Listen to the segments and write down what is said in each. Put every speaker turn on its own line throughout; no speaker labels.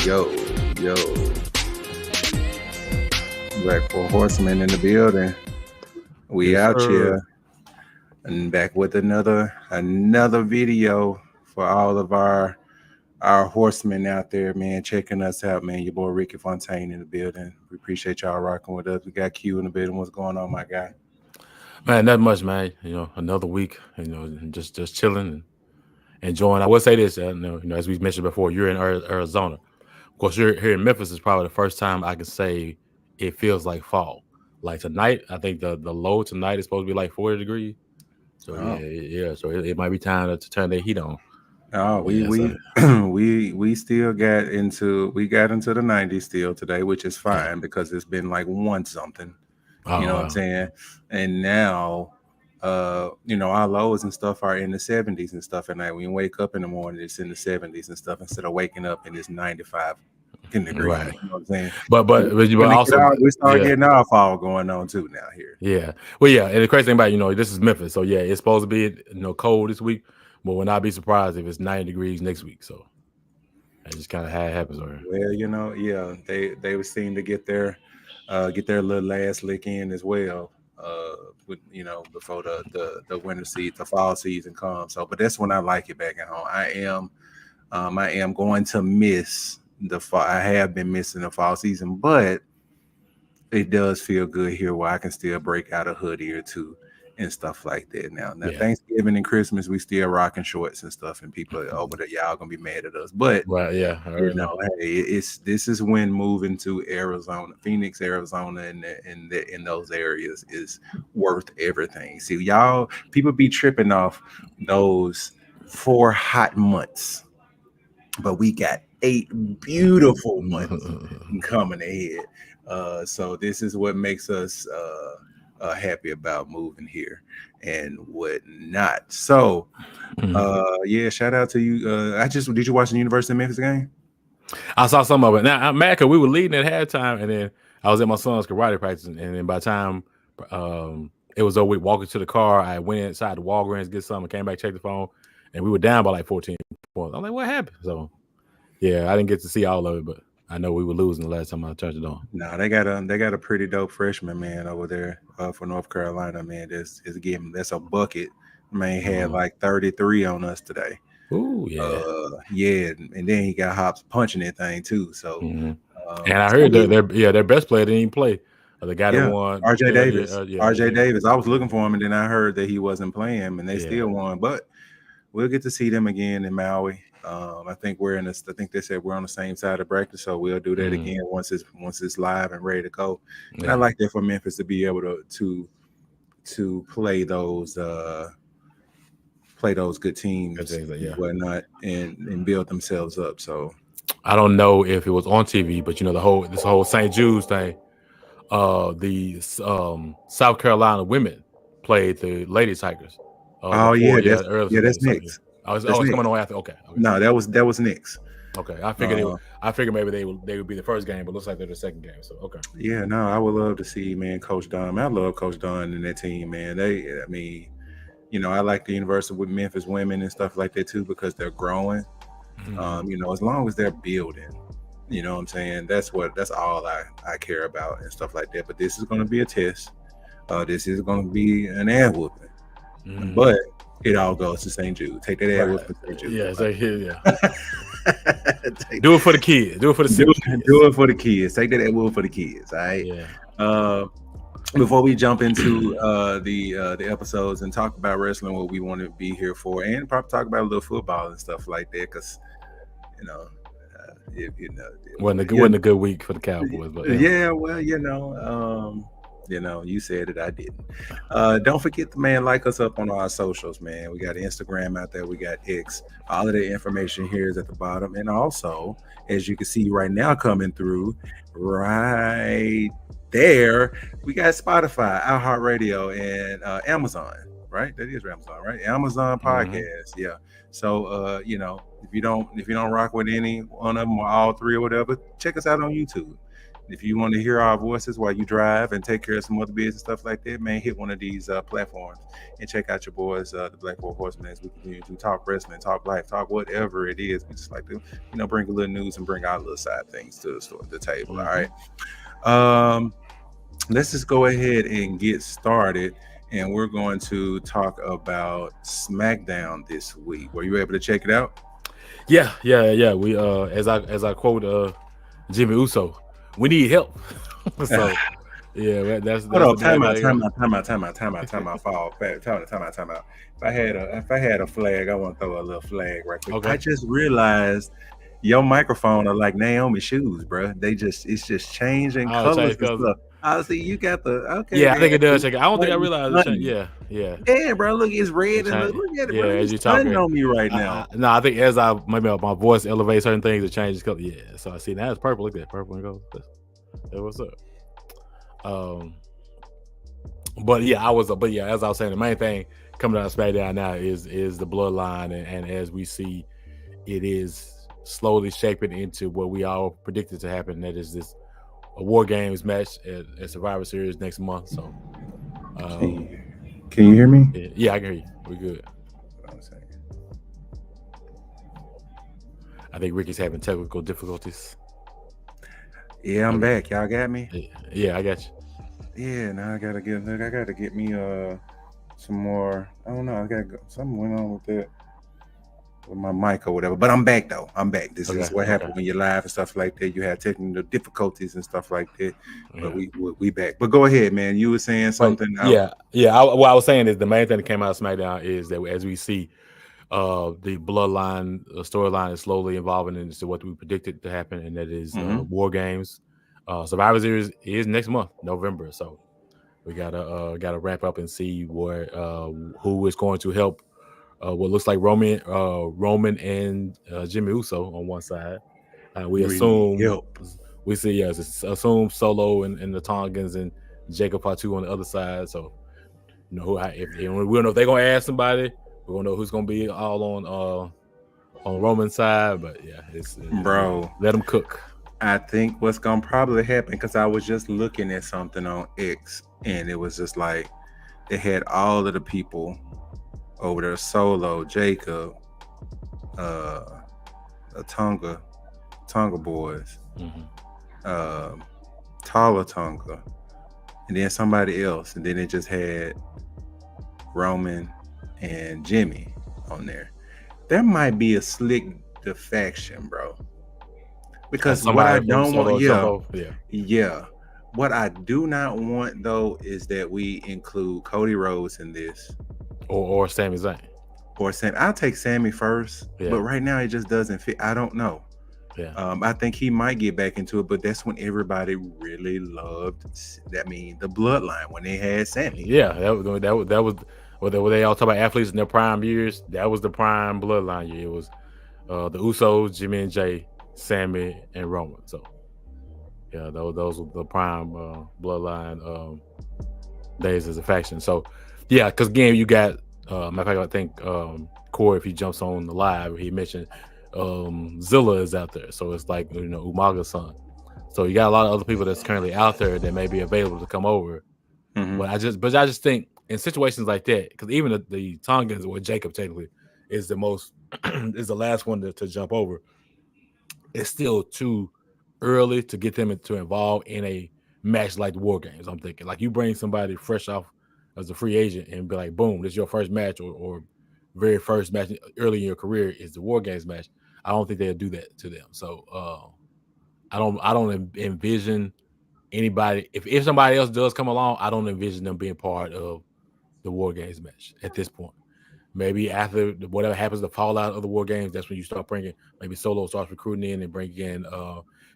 Yo, yo. Black Four Horsemen in the building. We
Yes,
out
sir.
here and back with another video for all of our horsemen out there, man, checking us out, man. Your boy Ricky Fontaine in the building. We appreciate y'all rocking with us. We got Q in the building. What's going on, my guy?
Man, not much, man. Another week, and just chilling and enjoying. I will say this, as we mentioned before, you're in Arizona. Of course, you're here in Memphis is probably the first time I can say it feels like fall. Like tonight, I think the low tonight is supposed to be like 40 degrees. So yeah. So it might be time to turn the heat on.
Oh, we still got into the 90s still today, which is fine because it's been like one something. You know what I'm saying? And now our lows and stuff are in the 70s and stuff. And when you wake up in the morning, it's in the 70s and stuff instead of waking up and it's 95 degrees.
Right.
You know what I'm saying?
But also
we start getting our fall going on too now here.
Yeah. Well, yeah. And the crazy thing about this is Memphis, so yeah, it's supposed to be cold this week, but we'll not be surprised if it's 90 degrees next week. So that's just kind of how it happens over here.
Well, they would seem to get their little last lick in as well. Before the winter season, the fall season comes. So, but that's when I like it back at home. I am going to miss the fall. I have been missing the fall season, but it does feel good here where I can still break out a hoodie or two and stuff like that. Now Thanksgiving and Christmas, we still rocking shorts and stuff, and people over there, y'all gonna be mad at us. But this is when moving to Arizona, Phoenix, Arizona, and in those areas is worth everything. See, y'all, people be tripping off those 4 hot months, but we got 8 beautiful months coming ahead. So this is what makes us happy about moving here and whatnot. So shout out to you. Did you watch the University of Memphis game?
I saw some of it. Now I'm mad because we were leading at halftime, and then I was at my son's karate practice, and then by the time it was over, we walking to the car, I went inside the Walgreens, get something, came back, checked the phone, and we were down by like 14 points. I'm like, what happened? So yeah, I didn't get to see all of it, but I know we were losing the last time I turned it on.
No, they got a pretty dope freshman, man, over there for North Carolina, man. That's a bucket. Man had like 33 on us today.
Ooh, yeah.
And then he got hops punching that thing too. So
and I heard their best player didn't even play. The guy that won,
RJ Davis. RJ Davis. I was looking for him, and then I heard that he wasn't playing, and they still won. But we'll get to see them again in Maui. I think they said we're on the same side of bracket, so we'll do that again once it's live and ready to go. And I like that for Memphis to be able to play those good teams and whatnot and build themselves up. So
I don't know if it was on TV, but this whole St. Jude's thing. The South Carolina women played the Lady Tigers.
That's Knicks.
It's coming on after. Okay.
No, that was Knicks.
Okay, I figured maybe they would be the first game, but it looks like they're the second game. So okay.
Yeah, no, I would love to see, man, Coach Don. I love Coach Don and that team, man. I like the University with Memphis women and stuff like that too because they're growing. As long as they're building, you know what I'm saying? That's all I care about and stuff like that. But this is going to be a test. This is going to be an ass whooping. But it all goes to St. Jude. Take that ass whooping to St. Jude.
Do it for the kids. Do it for the
do it for the kids. Take that ass whooping for the kids. All right.
Yeah.
Before we jump into the episodes and talk about wrestling, what we want to be here for, and probably talk about a little football and stuff like that, because
wasn't a good week for the Cowboys, but
you said it, I didn't. Don't forget to, man, like us up on our socials, man. We got Instagram out there, we got X. All of the information here is at the bottom, and also, as you can see right now, coming through right there, we got Spotify, iHeartRadio, and Amazon. Right, that is Amazon, right? Amazon Podcast, yeah. So, if you don't rock with any one of them or all three or whatever, check us out on YouTube. If you want to hear our voices while you drive and take care of some other business stuff like that, man, hit one of these platforms and check out your boys, the Black Boy Horsemen, as we continue to talk wrestling, talk life, talk whatever it is. We just like to, bring a little news and bring our little side things to the table. All right. Let's just go ahead and get started. And we're going to talk about SmackDown this week. Were you able to check it out?
Yeah. We as I quote Jimmy Uso, we need help. So yeah, that's
Hold on,
the
time
main
out,
thing.
time out, time out, time out, time out, time out, fall, time out. If I had a flag, I want to throw a little flag right quick.
Okay.
I just realized your microphone are like Naomi shoes, bro. It's just changing colors and stuff. I see you got the okay.
Yeah,
man.
I think it does check. I don't think I realized it. Yeah.
Yeah, bro. Look, it's red and look at it, bro.
As
It's
you talking
on me right now.
No, I think as maybe my voice elevates certain things, it changes color. Yeah, so I see now it's purple. Look at that purple and gold. That's what's up. But yeah, as I was saying, the main thing coming out of SmackDown now is the Bloodline, and as we see, it is slowly shaping into what we all predicted to happen. That is this a War Games match at Survivor Series next month. So,
can you hear me?
Yeah, I can hear you. We're good. I think Ricky's having technical difficulties.
Yeah, I'm back. Y'all got me?
Yeah, I got you.
Yeah, now I gotta get me some more. I don't know. I got something went on with that with my mic or whatever. But I'm back though. I'm back. This is what happened when you're live and stuff like that. You have technical difficulties and stuff like that. But we back. But go ahead, man. You were saying something.
What I was saying is the main thing that came out of SmackDown is that as we see the Bloodline storyline is slowly evolving into what we predicted to happen, and that is War Games. Survivor Series is next month, November. So we gotta wrap up and see where who is going to help. What looks like Roman and Jimmy Uso on one side. We assume assume Solo and the Tongans and Jacob Fatu on the other side. So we don't know if they're gonna add somebody. We don't know who's gonna be all on Roman's side. But yeah, it's
bro.
Let them cook.
I think what's gonna probably happen, because I was just looking at something on X and it was just like they had all of the people over there: Solo, Jacob, the Tonga boys, Tala Tonga, and then somebody else, and then it just had Roman and Jimmy on there. There might be a slick defection, bro. Because what I don't want, what I do not want though is that we include Cody Rhodes in this,
or Sami Zayn,
or Sam. I'll take Sammy first, but right now it just doesn't fit. I don't know.
Yeah,
I think he might get back into it, but that's when everybody really loved. I mean, the Bloodline when they had Sammy.
Yeah, that was what they all talk about athletes in their prime years. That was the prime Bloodline year. It was the Usos, Jimmy and Jay, Sammy and Roman. So yeah, those were the prime Bloodline days as a faction. So yeah, because again, you got matter of fact, I think Corey, if he jumps on the live, he mentioned Zilla is out there. So it's like Umaga's son. So you got a lot of other people that's currently out there that may be available to come over. But I just think in situations like that, because even the Tongans, or Jacob technically is the most is the last one to jump over. It's still too early to get them to involve in a match like the War Games. I'm thinking like you bring somebody fresh off as a free agent and be like, boom, this is your first match or very first match early in your career is the War Games match. I don't think they'll do that to them. So I don't envision anybody. If somebody else does come along, I don't envision them being part of the War Games match at this point. Maybe after whatever happens, the fallout of the War Games, that's when you start bringing. Maybe Solo starts recruiting in and bringing in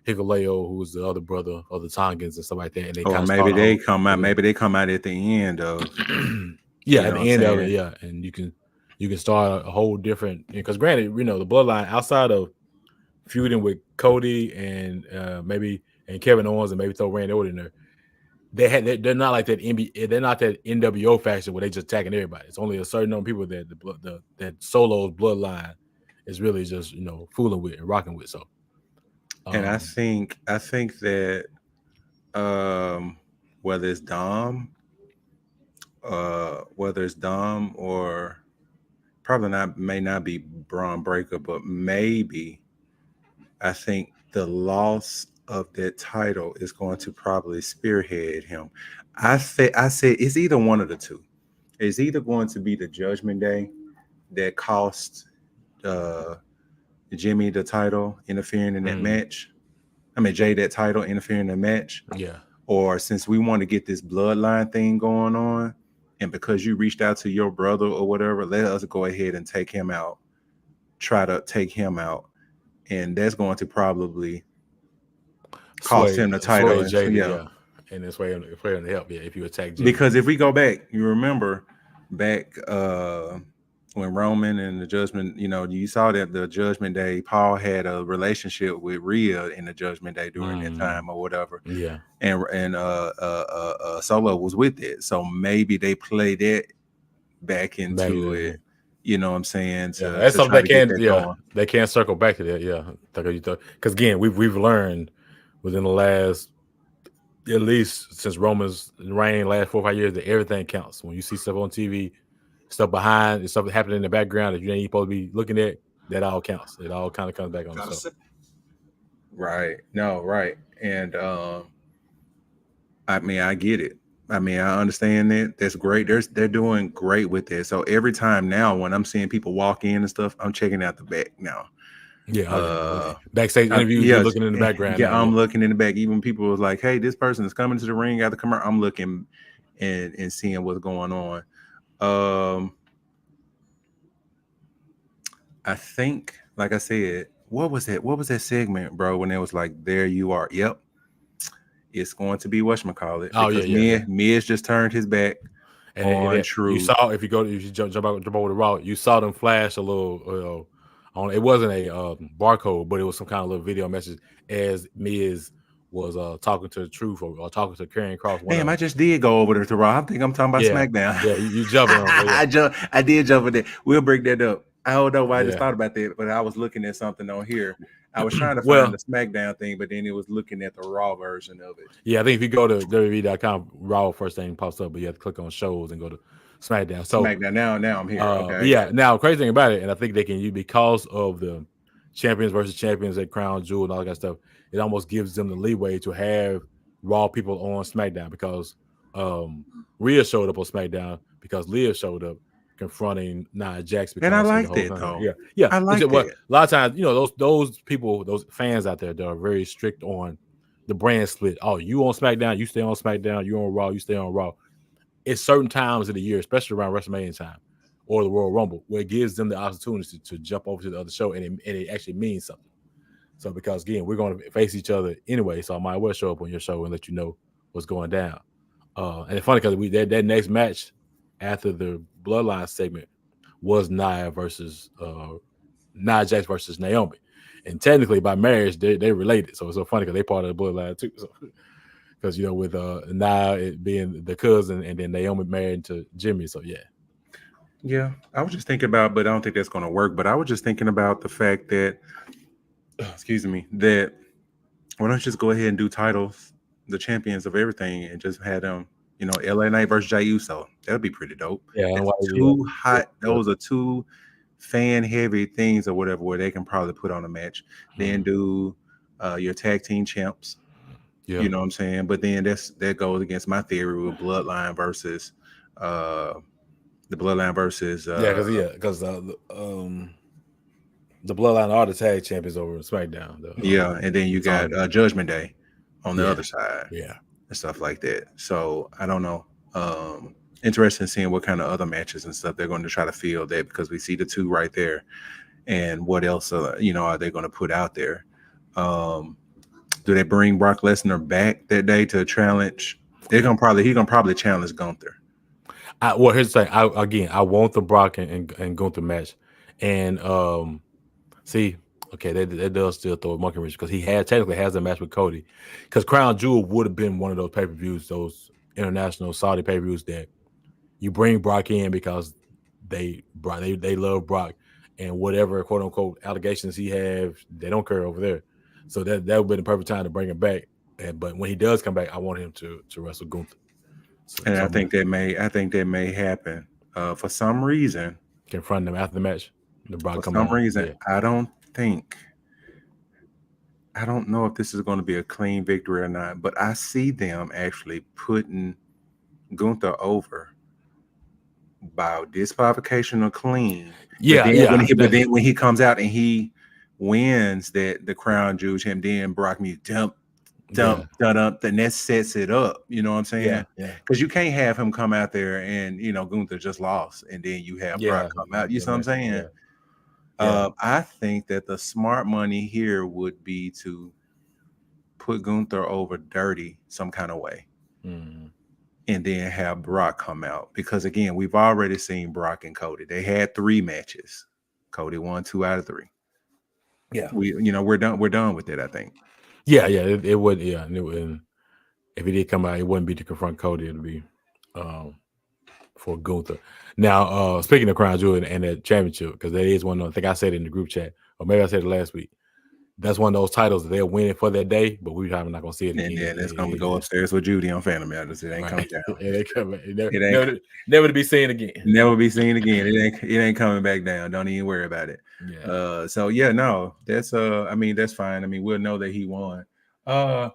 Hikuleo, who's the other brother of the Tongans and stuff like that. And they
maybe they come out. Maybe they come out at the end of.
At the end of it, and you can start a whole different. Because granted, the Bloodline outside of feuding with Cody and maybe Kevin Owens and maybe throw Randy Orton in there. They're not like that they're not that NWO faction where they just attacking everybody. It's only a certain number of people that that Solo's Bloodline is really just fooling with and rocking with. So,
and I think that um, whether it's Dom or probably not, may not be Braun Breaker, but maybe I think the loss of that title is going to probably spearhead him. I said it's either one of the two. It's either going to be the Judgment Day that cost uh, Jimmy the title interfering in that match. I mean Jay that title interfering in the match.
Yeah.
Or since we want to get this bloodline thing going on, and because you reached out to your brother or whatever, let us go ahead and take him out. Try to take him out, and that's going to probably cost him the title.
Sway
And so,
Jada,
yeah,
yeah. And then sway him to help, yeah, if you attack Jimmy.
because if we go back, you remember back when Roman and the Judgment, you saw that the Judgment Day, Paul had a relationship with Rhea in the Judgment Day during that time or whatever.
Yeah.
And Solo was with it. So maybe they play that back into it. You know what I'm saying?
That's something they can, they can circle back to that, yeah. Because again, we've learned within the last, at least since Roman's reign, last 4 or 5 years, that everything counts. When you see stuff on TV, stuff behind, stuff happening in the background that you ain't supposed to be looking at, that all counts. It all kind of comes back on itself.
Right. No, right. And I mean, I get it. I mean, I understand that. That's great. They're doing great with it. So every time now when I'm seeing people walk in and stuff, I'm checking out the back now.
Yeah, okay. Backstage interviews, you're looking in the background.
Yeah, I'm looking in the back. Even people was like, "Hey, this person is coming to the ring after commercial." I'm looking and seeing what's going on. I think, like I said, what was that? What was that segment, bro? When it was like, "There you are." Yep, it's going to be whatchamacallit.
Oh,
because Miz just turned his back on Truth.
You saw, if you jump over the Raw, you saw them flash a little. On it wasn't a barcode, but it was some kind of little video message as Miz was talking to the Truth or talking to Karrion Kross.
Damn, I just did go over to Raw. I think I'm talking about SmackDown.
Yeah, you jumping on it.
I did jump in there. We'll break that up. I don't know why I just thought about that, but I was looking at something on here. I was trying to find the SmackDown thing, but then it was looking at the Raw version of it.
Yeah, I think if you go to WWE.com, Raw first thing pops up, but you have to click on shows and go to SmackDown. So
SmackDown. Now I'm here. Okay.
Yeah. Now, crazy thing about it, and I think they can use, because of the champions versus champions at Crown Jewel and all that kind of stuff, it almost gives them the leeway to have Raw people on SmackDown, because Rhea showed up on SmackDown because Leah showed up confronting Nia Jax.
And I liked it though.
Yeah.
I liked it.
A lot of times, those people, those fans out there, that are very strict on the brand split. Oh, you on SmackDown, you stay on SmackDown. You on Raw, you stay on Raw. It's certain times of the year, especially around WrestleMania time or the Royal Rumble, where it gives them the opportunity to jump over to the other show, and it actually means something. So because, again, we're going to face each other anyway, so I might well show up on your show and let you know what's going down. And it's funny because that next match after the Bloodline segment was Nia Jax versus Naomi. And technically, by marriage, they related. So it's so funny because they part of the Bloodline too. So, because, with Nia it being the cousin and then Naomi married to Jimmy. So, yeah.
Yeah, I was just thinking about, but I don't think that's going to work. But I was just thinking about the fact that, that why don't you just go ahead and do titles, the champions of everything, and just have them, LA Knight versus Jey Uso. That'd be pretty dope.
Yeah,
too hot. Those are two fan heavy things or whatever, where they can probably put on a match. Then do your tag team champs.
Yeah.
You know what I'm saying? But then that goes against my theory with Bloodline versus the Bloodline versus
because the Bloodline are the tag champions over SmackDown.
And then you got Judgment Day on the other side.
Yeah.
And stuff like that. So I don't know. Interested in seeing what kind of other matches and stuff they're going to try to field that, because we see the two right there. And what else are they going to put out there? Do they bring Brock Lesnar back that day to challenge? He's gonna probably challenge Gunther.
Here's the thing. I want the Brock and Gunther match, and that does still throw a monkey wrench, because he technically has a match with Cody, because Crown Jewel would have been one of those pay-per-views, those international Saudi pay-per-views that you bring Brock in because they love Brock, and whatever quote unquote allegations he have, they don't care over there. So that would be the perfect time to bring him back. But when he does come back, I want him to wrestle Gunther.
And
So
I
I'm
think that may happen. For some reason,
confronting him after the match. The Brock
for
coming
some
out.
reason,
Yeah.
I don't know if this is going to be a clean victory or not, but I see them actually putting Gunther over by disqualification or clean.
Yeah,
But then when he comes out and he wins the crown jewel him, then Brock me dump, then that sets it up. You know what I'm saying?
Yeah.
Because you can't have him come out there and Gunther just lost, and then you have Brock come out. You see what I'm saying? I think that the smart money here would be to put Gunther over dirty some kind of way.
Mm-hmm.
And then have Brock come out, because again, we've already seen Brock and Cody. They had 3 matches. Cody won 2 out of 3.
Yeah,
we're done. We're done with it, I think.
Yeah, it would. Yeah, and if he did come out, it wouldn't be to confront Cody. It'd be for Gunther. Now, speaking of Crown Jewel and that championship, because that is one. I think I said it in the group chat, or maybe I said it last week. That's one of those titles that they're winning for that day, but we're probably not going to see it again.
And then it's going to go upstairs with Judy on Phantom Matters. It ain't coming down.
It ain't coming. Never to be seen again.
Never be seen again. It ain't coming back down. Don't even worry about it.
Yeah.
So yeah, no, that's I mean, that's fine. I mean, we'll know that he won. Also,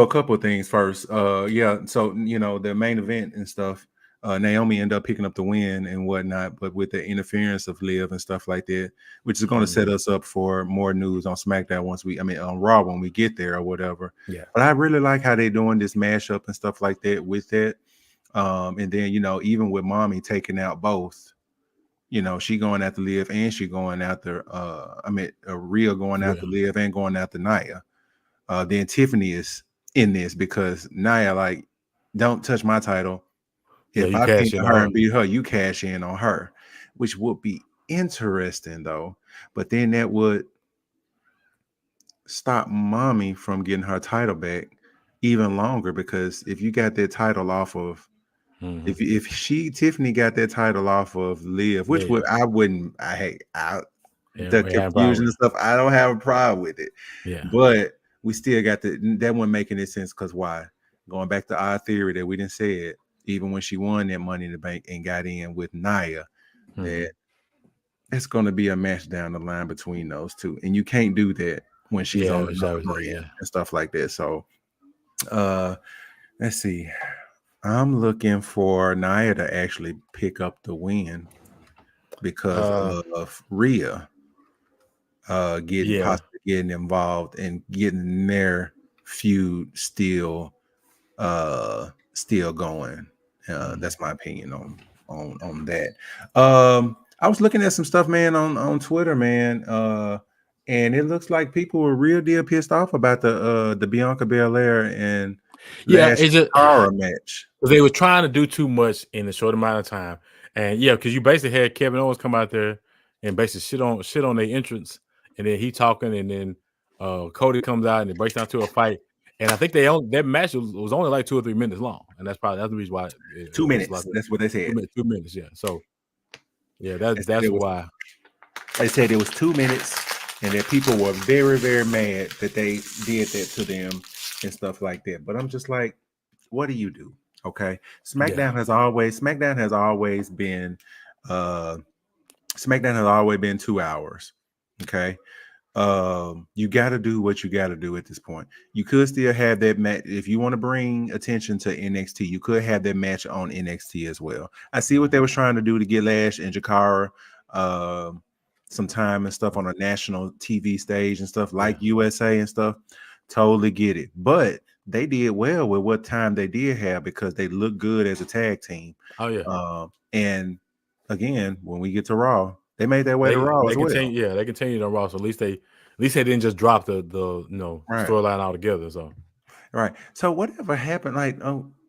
a couple of things first. Yeah, so the main event and stuff. Naomi ended up picking up the win and whatnot, but with the interference of Liv and stuff like that, which is going to set us up for more news on SmackDown on Raw when we get there or whatever.
Yeah.
But I really like how they're doing this mashup and stuff like that with that. And then even with Mommy taking out both, she going after Liv and she going after Rhea going after Liv and going after Nia. Then Tiffany is in this because Nia don't touch my title. If I pin her and beat her, you cash in on her, which would be interesting though. But then that would stop Mommy from getting her title back even longer, because if you got that title off of, if Tiffany got that title off of Liv, which the confusion and stuff, I don't have a problem with it.
Yeah.
But we still got that one making any sense, because why? Going back to our theory that we didn't say it. Even when she won that Money in the Bank and got in with Nia, that it's going to be a match down the line between those two, and you can't do that when she's on the brand and stuff like that. So, let's see. I'm looking for Nia to actually pick up the win because of Rhea possibly getting involved and getting their feud still going. That's my opinion on that. I was looking at some stuff, man, on Twitter, man, and it looks like people were real deal pissed off about the Bianca Belair and Cara match.
They were trying to do too much in a short amount of time, and because you basically had Kevin Owens come out there and basically shit on their entrance, and then he talking, and then Cody comes out and it breaks down to a fight. And I think that match was only like 2 or 3 minutes long, and that's the reason why.
2 minutes. That's what they said.
2 minutes. Yeah. So, that's why.
They said it was 2 minutes, and that people were very, very mad that they did that to them and stuff like that. But I'm just like, what do you do? Okay, SmackDown has always been 2 hours. Okay. You got to do what you got to do at this point. You could still have that match if you want to bring attention to NXT. You could have that match on NXT as well. I see what they was trying to do to get Lash and Jakara some time and stuff on a national TV stage and stuff like USA and stuff. Totally get it, but they did well with what time they did have because they look good as a tag team.
Oh yeah.
And again, when we get to Raw, they made their way to Raw as well.
Yeah, they continued on Raw. So at least they didn't just drop the storyline altogether. So
right. So whatever happened,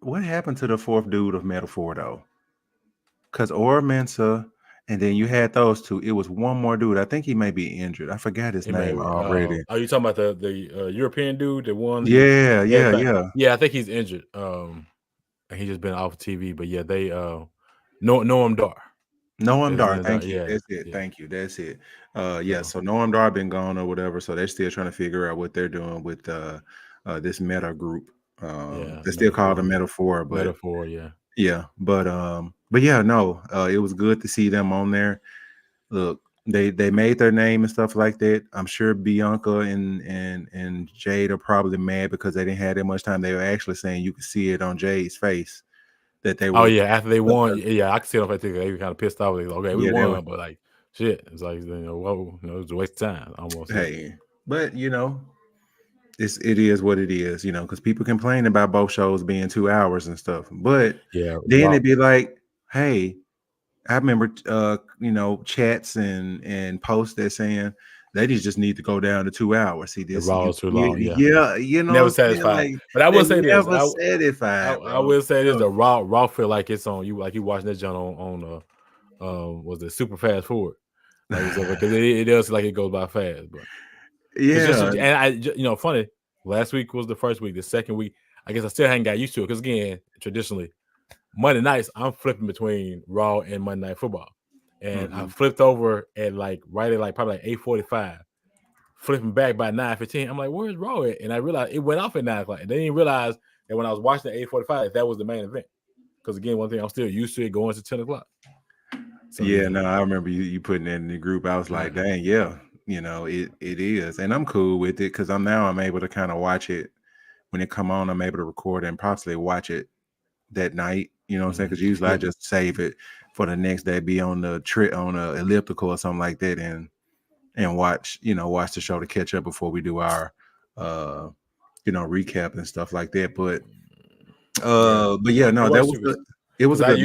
what happened to the fourth dude of Metaphor though? Because Ora Mensa, and then you had those two. It was one more dude. I think he may be injured. I forgot his name already.
Are you talking about the European dude that won?
Yeah.
Yeah, I think he's injured. And he's just been off TV. But yeah, they Noam Dar.
Noam
Is
Dar,
in
thank you.
yeah,
That's it.
yeah.
Thank you. That's it. Yeah.
So
So Noam Dar been gone or whatever. So they're still trying to figure out what they're doing with this meta group.
yeah,
They still call it a
metaphor,
metaphor, but
metaphor, yeah.
yeah. But yeah, no. It was good to see them on there. Look, they made their name and stuff like that. I'm sure Bianca and Jade are probably mad because they didn't have that much time. They were actually saying you could see it on Jade's face that they
Oh
were.
yeah, after they won, yeah, I can see it on Facebook. They were kind of pissed off. They like, okay, we
Yeah, they were.
won, but like shit, it's like whoa, it was a waste of time almost. Yeah,
Hey, but it is what it is, because people complain about both shows being 2 hours and stuff. But
yeah,
then
Raw,
it'd be like, hey, I remember chats and posts that saying they just need to go down to 2 hours. See
the
this,
Raw is too long. Yeah,
yeah, you know what
never
I'm saying?
satisfied.
Like
But I
they
will say this,
never satisfied,
I
bro.
will say this:
No.
the Raw feel like it's on you, like you watching that joint on was it super fast forward, like so because it does feel like it goes by fast, but. It's just,
Yeah,
and funny. Last week was the first week. The second week, I guess I still hadn't got used to it because again, traditionally, Monday nights I'm flipping between Raw and Monday Night Football, and I flipped over at right at probably 8:45, flipping back by 9:15. I'm like, where's Raw at? And I realized it went off at 9 o'clock, and they didn't realize that when I was watching at 8:45 that was the main event. Because again, one thing I'm still used to it going to 10 o'clock. So
yeah.
yeah,
No, I remember you putting it in the group. I was like, dang, yeah, it is, and I'm cool with it because I'm able to kind of watch it when it come on. I'm able to record and possibly watch it that night. You know what I'm saying? Because usually I
yeah,
just save it for the next day, be on the trip on a elliptical or something like that, and watch the show to catch up before we do our recap and stuff like that. But
yeah.
but yeah,
It
no,
was too good.
it was
Because
a good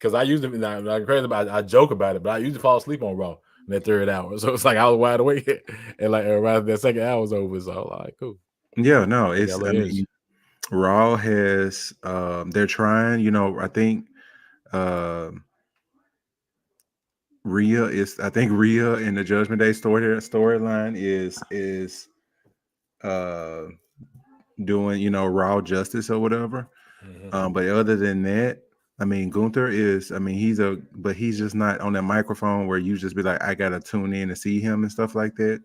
match.
I usually, I'm crazy about I joke about it, but I usually fall asleep on Raw in that third hour. So it's like I was wide awake and around that second hour was over. So I'm like, cool.
Yeah, no,
I got a
I
little energy.
mean, Raw has they're trying, I think Rhea in the Judgment Day storyline is uh doing Raw justice or whatever. But other than that, I mean, Gunther is, I mean, he's just not on that microphone where you just be like, I gotta tune in to see him and stuff like that.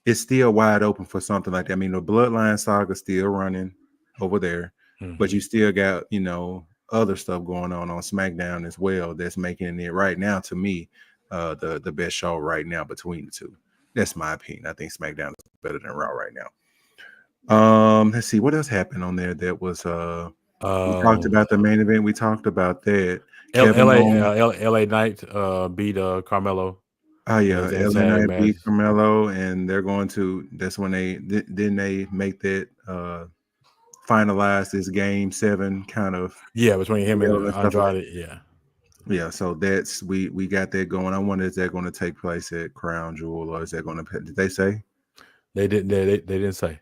It's still wide open for something like that. I mean, the Bloodline saga still running over there, but you still got other stuff going on SmackDown as well. That's making it right now to me the best show right now between the two. That's my opinion. I think SmackDown is better than Raw right now. Let's see what else happened on there. That was we talked about the main event. We talked about that. Kevin Owens.
LA Knight beat Carmelo.
Oh yeah,
That
LA
tag
Knight
match.
beat Carmelo, and they're going to. That's when then they make that finalize this game 7 kind of
Between him and
stuff like.
Andrade.
Yeah, so that's we got that going. I wonder is that going to take place at Crown Jewel or is that going to? Did they say?
They didn't. They didn't say.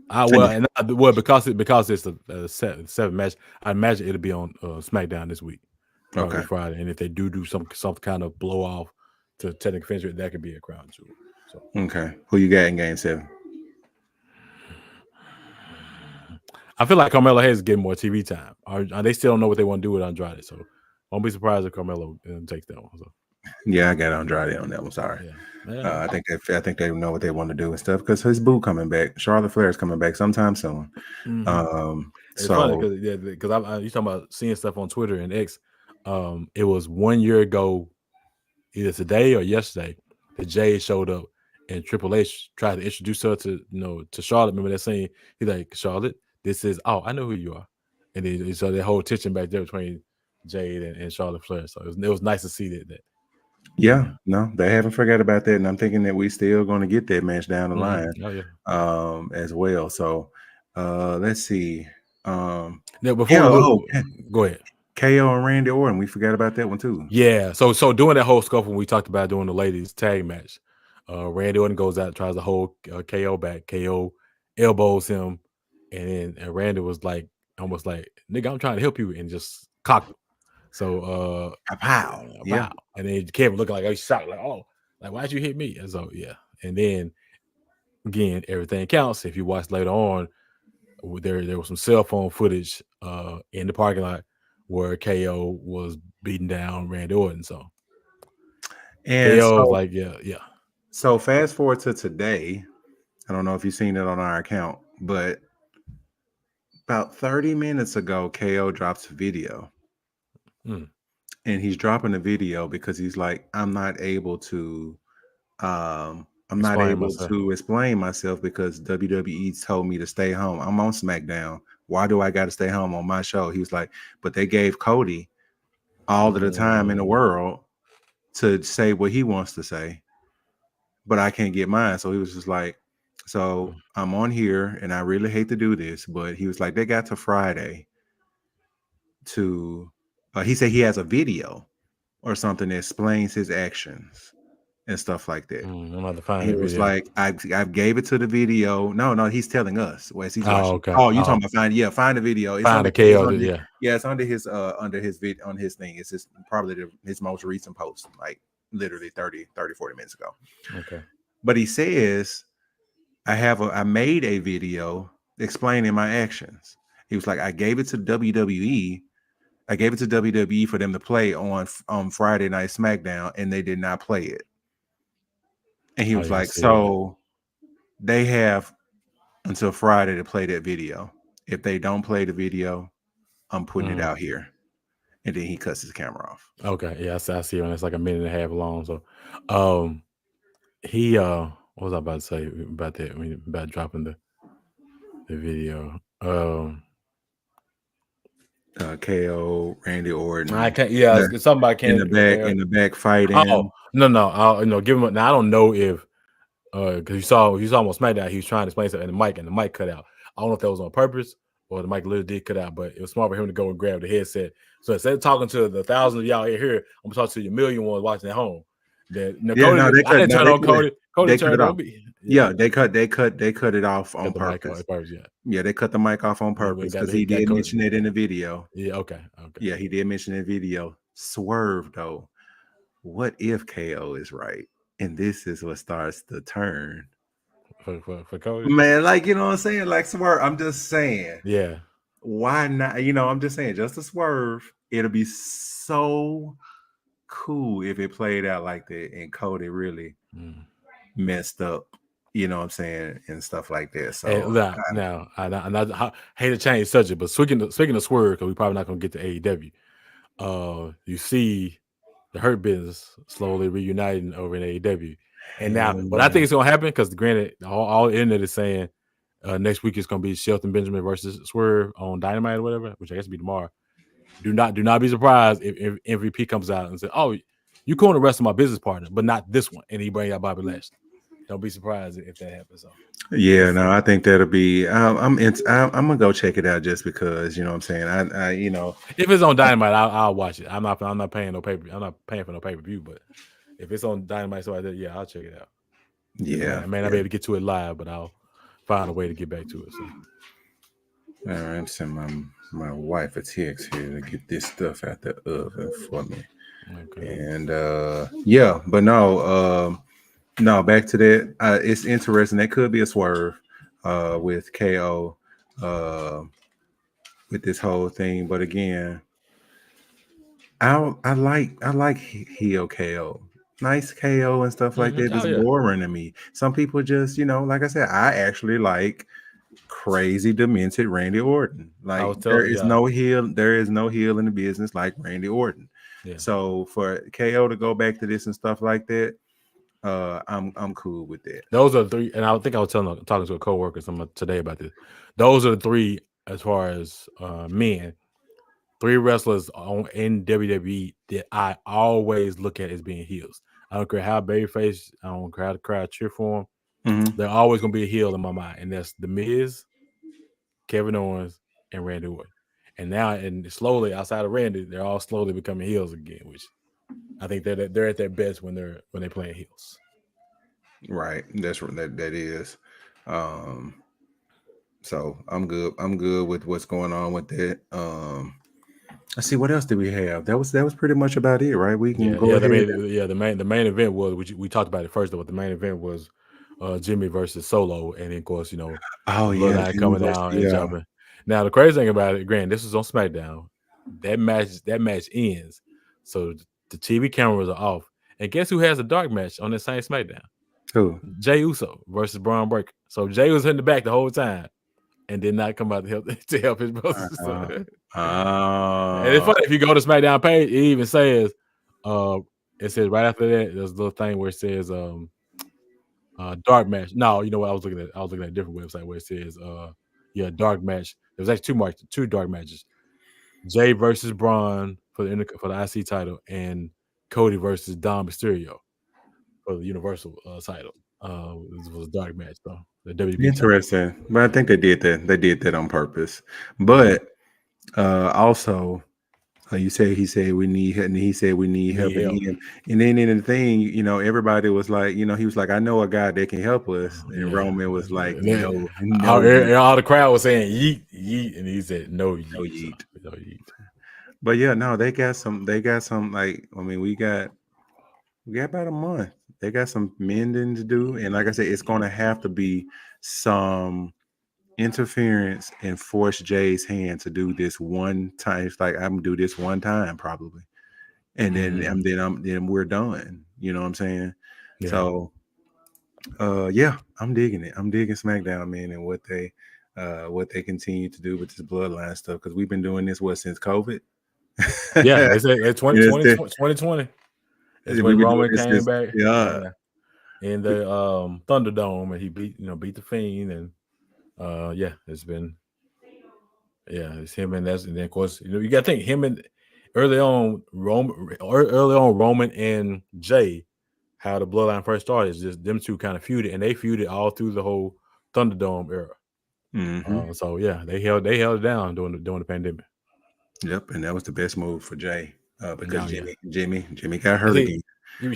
Because it's a seven match. I imagine it'll be on SmackDown this week, probably
Okay.
Friday. And if they do some kind of blow off to technical finish, that could be a Crown Jewel. So
Okay, who you got in Game 7?
I feel like Carmelo Hayes is getting more TV time. They still don't know what they want to do with Andrade, so won't be surprised if Carmelo takes that one. So.
Yeah, I got Andrade on that one. Sorry.
Yeah.
I think they know what they want to do and stuff because his boo coming back. Charlotte Flair is coming back sometime soon.
It's funny because you talking about seeing stuff on Twitter and X. It was 1 year ago, either today or yesterday, that Jay showed up and Triple H tried to introduce her to Charlotte. Remember that scene? He's like, Charlotte, this is I know who you are, and then so that whole tension back there between Jade and Charlotte Flair. So it was nice to see that.
Yeah, no, they haven't forgot about that, and I'm thinking that we still going to get that match down the line, as well. So, let's see.
Before
Go ahead. KO and Randy Orton, we forgot about that one too.
Yeah, so during that whole scuffle, we talked about doing the ladies tag match. Randy Orton goes out, tries to hold KO back. KO elbows him, and Randy was like, almost like, "Nigga, I'm trying to help you," and just cocked him. So,
wow, yeah.
And then Kevin looking like he's shocked, like, "Oh, like why'd you hit me?" And so yeah, and then again, everything counts. If you watch later on, there was some cell phone footage in the parking lot where KO was beating down Randy Orton. So
And
KO was
so
like, yeah.
so fast forward to today. I don't know if you've seen it on our account, but about 30 minutes ago, KO drops a video.
Mm.
And he's dropping a video because he's like, I'm not
Explain
able
myself.
to explain myself because WWE told me to stay home. I'm on SmackDown. Why do I got to stay home on my show? He was like, but they gave Cody all of the time in the world to say what he wants to say, but I can't get mine. So he was just like, so I'm on here and I really hate to do this, but he was like, they got to Friday to, he said he has a video or something that explains his actions and stuff like that.
I'm about to find
He
that
was
video.
like, I gave it to the video. No, he's telling us as he's
Oh,
watching.
okay.
Oh, you talking about find the video. It's
Find
under
the KO.
it's under his on his thing. It's just probably his most recent post, like literally 30, 40 minutes ago.
Okay.
But he says, I made a video explaining my actions. He was like, I gave it to WWE. I gave it to WWE for them to play on Friday Night SmackDown, and they did not play it. And he was
I
like,
see that.
so they have until Friday to play that video. If they don't play the video, I'm putting it out here. And then he cuts his camera off.
Okay. Yeah, I see when it's like a minute and a half long. So he what was I about to say about that? I mean, about dropping the video.
KO, Randy Orton.
I can't. Yeah, somebody
in
can't.
the back fighting.
Oh no! I'll give him. Now I don't know if because you saw on SmackDown he was trying to explain something and the mic cut out. I don't know if that was on purpose or the mic literally did cut out, but it was smart for him to go and grab the headset. So instead of talking to the thousands of y'all here, I'm gonna talk to the million ones watching at home. That Cody, I didn't turn on Cody. Cody turned on me.
Yeah, they cut it off on purpose. Yeah, they cut the mic off on purpose because he did mention it in the video.
Yeah, okay.
Yeah, he did mention it in the video. Swerve though. What if KO is right? And this is what starts the turn.
For Cody?
Man, like, you know what I'm saying? Like, swerve. I'm just saying.
Yeah.
Why not? I'm just saying, just a swerve. It'll be so cool if it played out like that and Cody really messed up, you know what I'm saying, and stuff like that. So
I hate to change subject, but speaking of swerve, because we're probably not gonna get to AEW. You see the Hurt Business slowly reuniting over in AEW. And now what I think is gonna happen, because granted, all the internet is saying next week is gonna be Shelton Benjamin versus Swerve on Dynamite or whatever, which I guess will be tomorrow. Do not be surprised if MVP comes out and says, "Oh, you cool the rest of my business partner, but not this one," and he brings out Bobby Lashley. Don't be surprised if that happens. So.
Yeah, no, I think that'll be. I'm gonna go check it out just because, you know what I'm saying. I
if it's on Dynamite, I'll watch it. I'm not paying no pay. I'm not paying for no pay per view, but if it's on Dynamite, so like that, yeah, I'll check it out.
Yeah,
I may not be able to get to it live, but I'll find a way to get back to it. So.
All right, I'm sending my wife a text here to get this stuff out the oven for me. Okay. And yeah, but no, back to that. It's interesting. That could be a swerve with KO with this whole thing. But again, I like heel KO. Nice KO and stuff like that. It's boring to me. Some people just, like I said, I actually like crazy demented Randy Orton. Like there is no heel in the business like Randy Orton. Yeah. So for KO to go back to this and stuff like that, I'm cool with that.
Those are the three, and I think I was talking to a coworker today about this. Those are the three as far as men. 3 wrestlers in WWE that I always look at as being heels. I don't care how babyface, I don't care how the crowd cheer for them. Mm-hmm. They're always going to be a heel in my mind, and that's The Miz, Kevin Owens, and Randy Orton. And now, and slowly outside of Randy, they're all slowly becoming heels again, which I think they're at their best when they're playing heels.
Right, that's what that is. So I'm good with what's going on with that. Let's see, what else did we have? That was pretty much about it, right? We can go ahead.
The main event was, we talked about it first, but the main event was Jimmy versus Solo, and then, of course, Bloodline coming out and jumping. Now the crazy thing about it, granted, this was on SmackDown, That match ends. So the TV cameras are off. And guess who has a dark match on the same SmackDown?
Who?
Jey Uso versus Braun Breaker. So Jey was in the back the whole time and did not come out to help his brother.
Uh,
And it's
uh,
funny if you go to SmackDown page, it even says, it says right after that, there's a little thing where it says dark match. No, you know what? I was looking at a different website where it says dark match. There was actually two dark matches. Jay versus Braun for the IC title, and Cody versus Dom Mysterio for the Universal title. This was a dark match though. The WB title.
Interesting. But I think they did that. They did that on purpose. But also, you say he said we need help, and he said we need help,
Need help.
and then in the thing, everybody was like, he was like, I know a guy that can help us, and Roman was like, no,
all
yeet,
the crowd was saying yeet, yeet, and he said no yeet,
no yeet.
no yeet.
But yeah, no, they got some. Like, I mean, we got about a month. They got some mending to do, and like I said, it's going to have to be some interference and force Jay's hand to do this one time. It's like, I'm gonna do this one time probably, and then then we're done. You know what I'm saying?
Yeah.
So yeah, I'm digging it. I'm digging SmackDown, man, and what they continue to do with this bloodline stuff, because we've been doing this since COVID.
Yeah, they said 2020. It's when Roman came back.
Yeah.
In the Thunderdome, and he beat the Fiend, and it's been it's him, and then of course you got to think him and early on Roman and Jay, how the bloodline first started is just them two kind of feuded, and they feuded all through the whole Thunderdome era.
Mm-hmm.
So yeah, they held it down during the pandemic.
Yep, and that was the best move for Jay, because Jimmy got hurt again.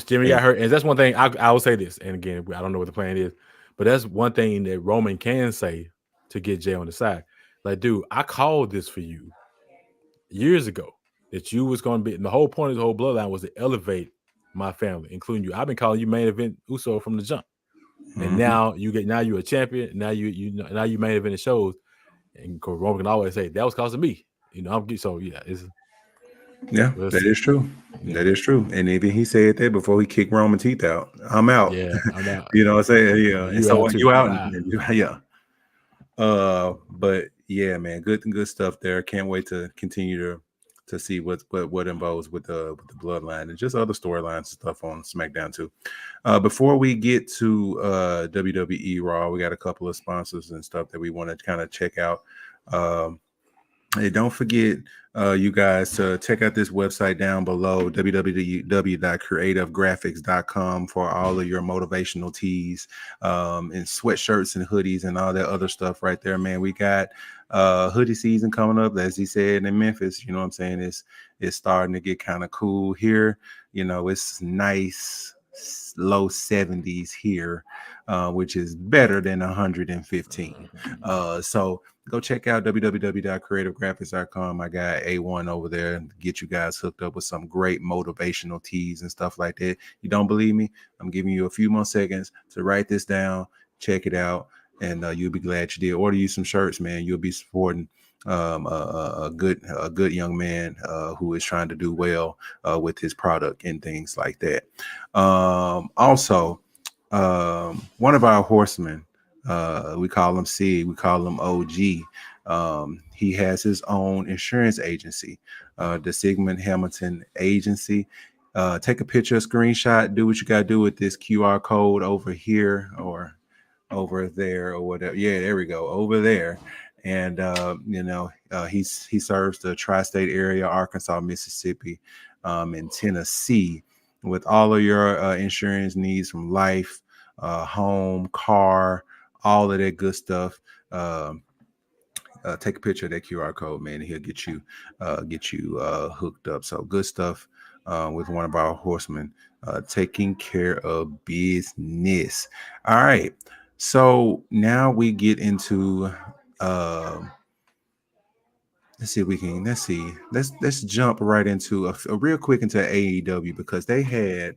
Jimmy got hurt, and that's one thing I will say this. And again, I don't know what the plan is, but that's one thing that Roman can say to get Jay on the side. Like, dude, I called this for you years ago that you was going to be. And the whole point of the whole bloodline was to elevate my family, including you. I've been calling you main event Uso from the jump, and now you're a champion. Now you main event the shows, and Roman can always say that was because of me.
That is true. Yeah. That is true. And even he said that before he kicked Roman teeth out. I'm out.
Yeah, I'm out.
You know what I'm saying? Yeah. And so you out.
Yeah.
But yeah, man, good stuff there. Can't wait to continue to see what involves with the bloodline and just other storylines and stuff on SmackDown too. Before we get to WWE Raw, we got a couple of sponsors and stuff that we want to kind of check out. Hey, don't forget, you guys, to check out this website down below, www.creativegraphics.com, for all of your motivational tees, and sweatshirts and hoodies and all that other stuff right there, man. We got hoodie season coming up, as he said, in Memphis. You know what I'm saying? It's starting to get kind of cool here. It's nice low 70s here, which is better than 115. So go check out www.creativegraphics.com. I got A1 over there to get you guys hooked up with some great motivational tees and stuff like that. You don't believe me? I'm giving you a few more seconds to write this down, check it out, and you'll be glad you did. Order you some shirts, man. You'll be supporting a good young man who is trying to do well with his product and things like that. Also, one of our horsemen, we call him C, we call him OG. He has his own insurance agency, the Sigmund Hamilton Agency. Take a picture, a screenshot, do what you got to do with this QR code over here or over there or whatever. Yeah, there we go, over there. And he serves the tri-state area, Arkansas, Mississippi, and Tennessee, with all of your insurance needs, from life, home, car, all of that good stuff. Take a picture of that QR code, man, and he'll get you hooked up. So good stuff with one of our horsemen taking care of business. All right. So now we get into let's jump right into a real quick into AEW, because they had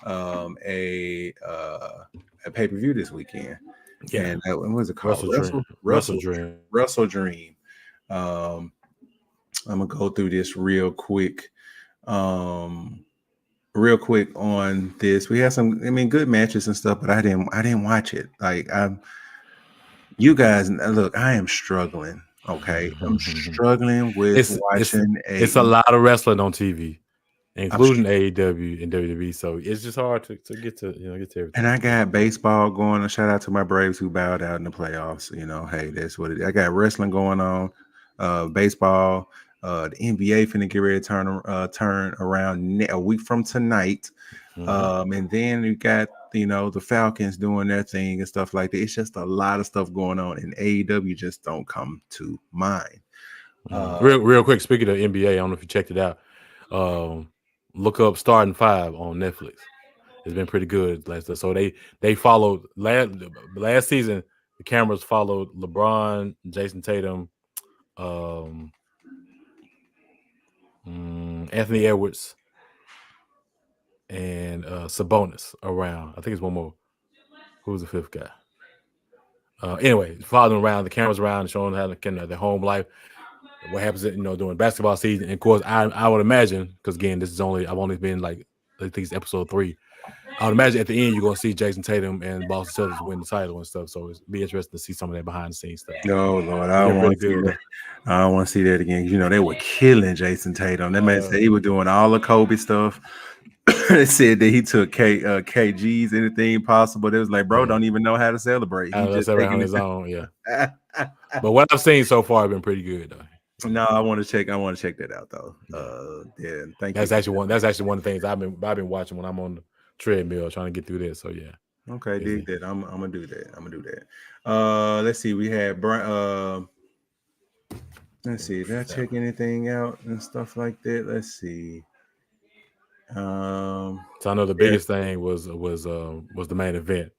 a pay-per-view this weekend. Yeah. And what was it called?
Wrestle Dream.
Wrestle Dream. I'm gonna go through this um, real quick on this. We had some, I mean, good matches and stuff, but I didn't watch it. Like you guys, look, I am struggling. Okay, I'm struggling with
it's it's
watching
it's a lot of wrestling on TV,
I'm
including AEW and WWE. So it's just hard to get to get to
And
everything.
I got baseball going. A shout out to my Braves who bowed out in the playoffs. Hey, that's what it is. I got wrestling going on, baseball. The NBA finna get ready to turn around a week from tonight. And then you got the Falcons doing their thing and stuff like that. It's just a lot of stuff going on, and AEW just don't come to mind.
Real quick, speaking of NBA, I don't know if you checked it out. Look up Starting Five on Netflix. It's been pretty good. So they followed last season. The cameras followed LeBron, Jason Tatum, Anthony Edwards, and Sabonis around. I think it's one more. Who was the fifth guy? Anyway, following around, the cameras around, showing how their home life, what happens, during basketball season. And of course, I would imagine, because again, I've only been like I think it's episode 3. I would imagine at the end you're gonna see Jason Tatum and Boston Celtics win the title and stuff. So it'd be interesting to see some of that behind the scenes stuff.
Oh Lord, I
It's
don't
been
want
pretty
to see
good.
that. I don't want to see that again. They were killing Jason Tatum. That man said he was doing all the Kobe stuff. They said that he took KGs, anything possible. It was like, bro, don't even know how to celebrate. He just
That's
taking
on
it.
his own, yeah. But what I've seen so far has been pretty good, though.
No, I want to check that out though. Yeah, thank you.
That's actually one of the things I've been watching when I'm on the treadmill trying to get through this. So yeah.
Okay, dig that. I'm gonna do that. Let's see. We had let's see. Did I check anything out and stuff like that? Let's see.
So I know the biggest thing was the main event.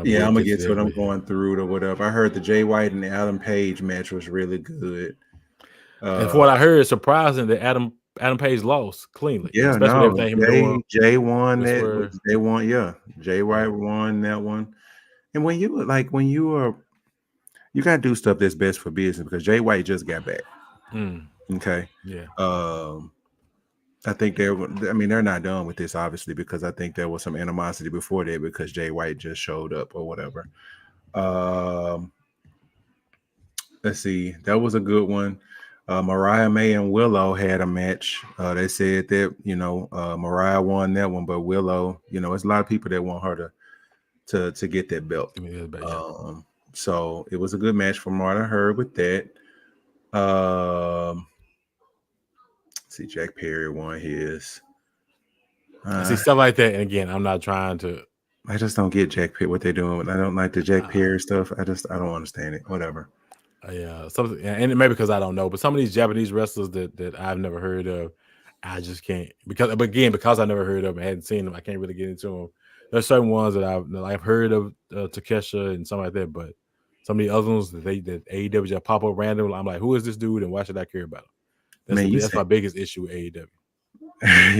Yeah, I'm gonna get to it. I'm going through it or whatever. I heard the Jay White and the Adam Page match was really good.
And for what I heard, it's surprising that Adam Page lost cleanly.
Yeah,
Especially
no,
everything him doing.
Jay won that.
Where,
They won. Yeah, Jay White won that one. And when you gotta do stuff that's best for business, because Jay White just got back. Okay.
Yeah.
I think they're not done with this, obviously, because I think there was some animosity before that because Jay White just showed up or whatever. Let's see. That was a good one. Mariah May and Willow had a match. They said that, Mariah won that one, but Willow, it's a lot of people that want her to get that belt. So it was a good match from what I heard with that. See, Jack Perry won his.
See stuff like that, and again, I'm not trying to.
I just don't get Jack Perry, what they're doing. I don't like the Jack Perry stuff. I don't understand it. Whatever.
Yeah, something, and maybe because I don't know, but some of these Japanese wrestlers that I've never heard of, I just can't because I never heard of them, I hadn't seen them, I can't really get into them. There's certain ones that I've heard of, Takesha and something like that, but some of the other ones that AEW just pop up randomly, I'm like, who is this dude and why should I care about him? That's my biggest issue with AEW.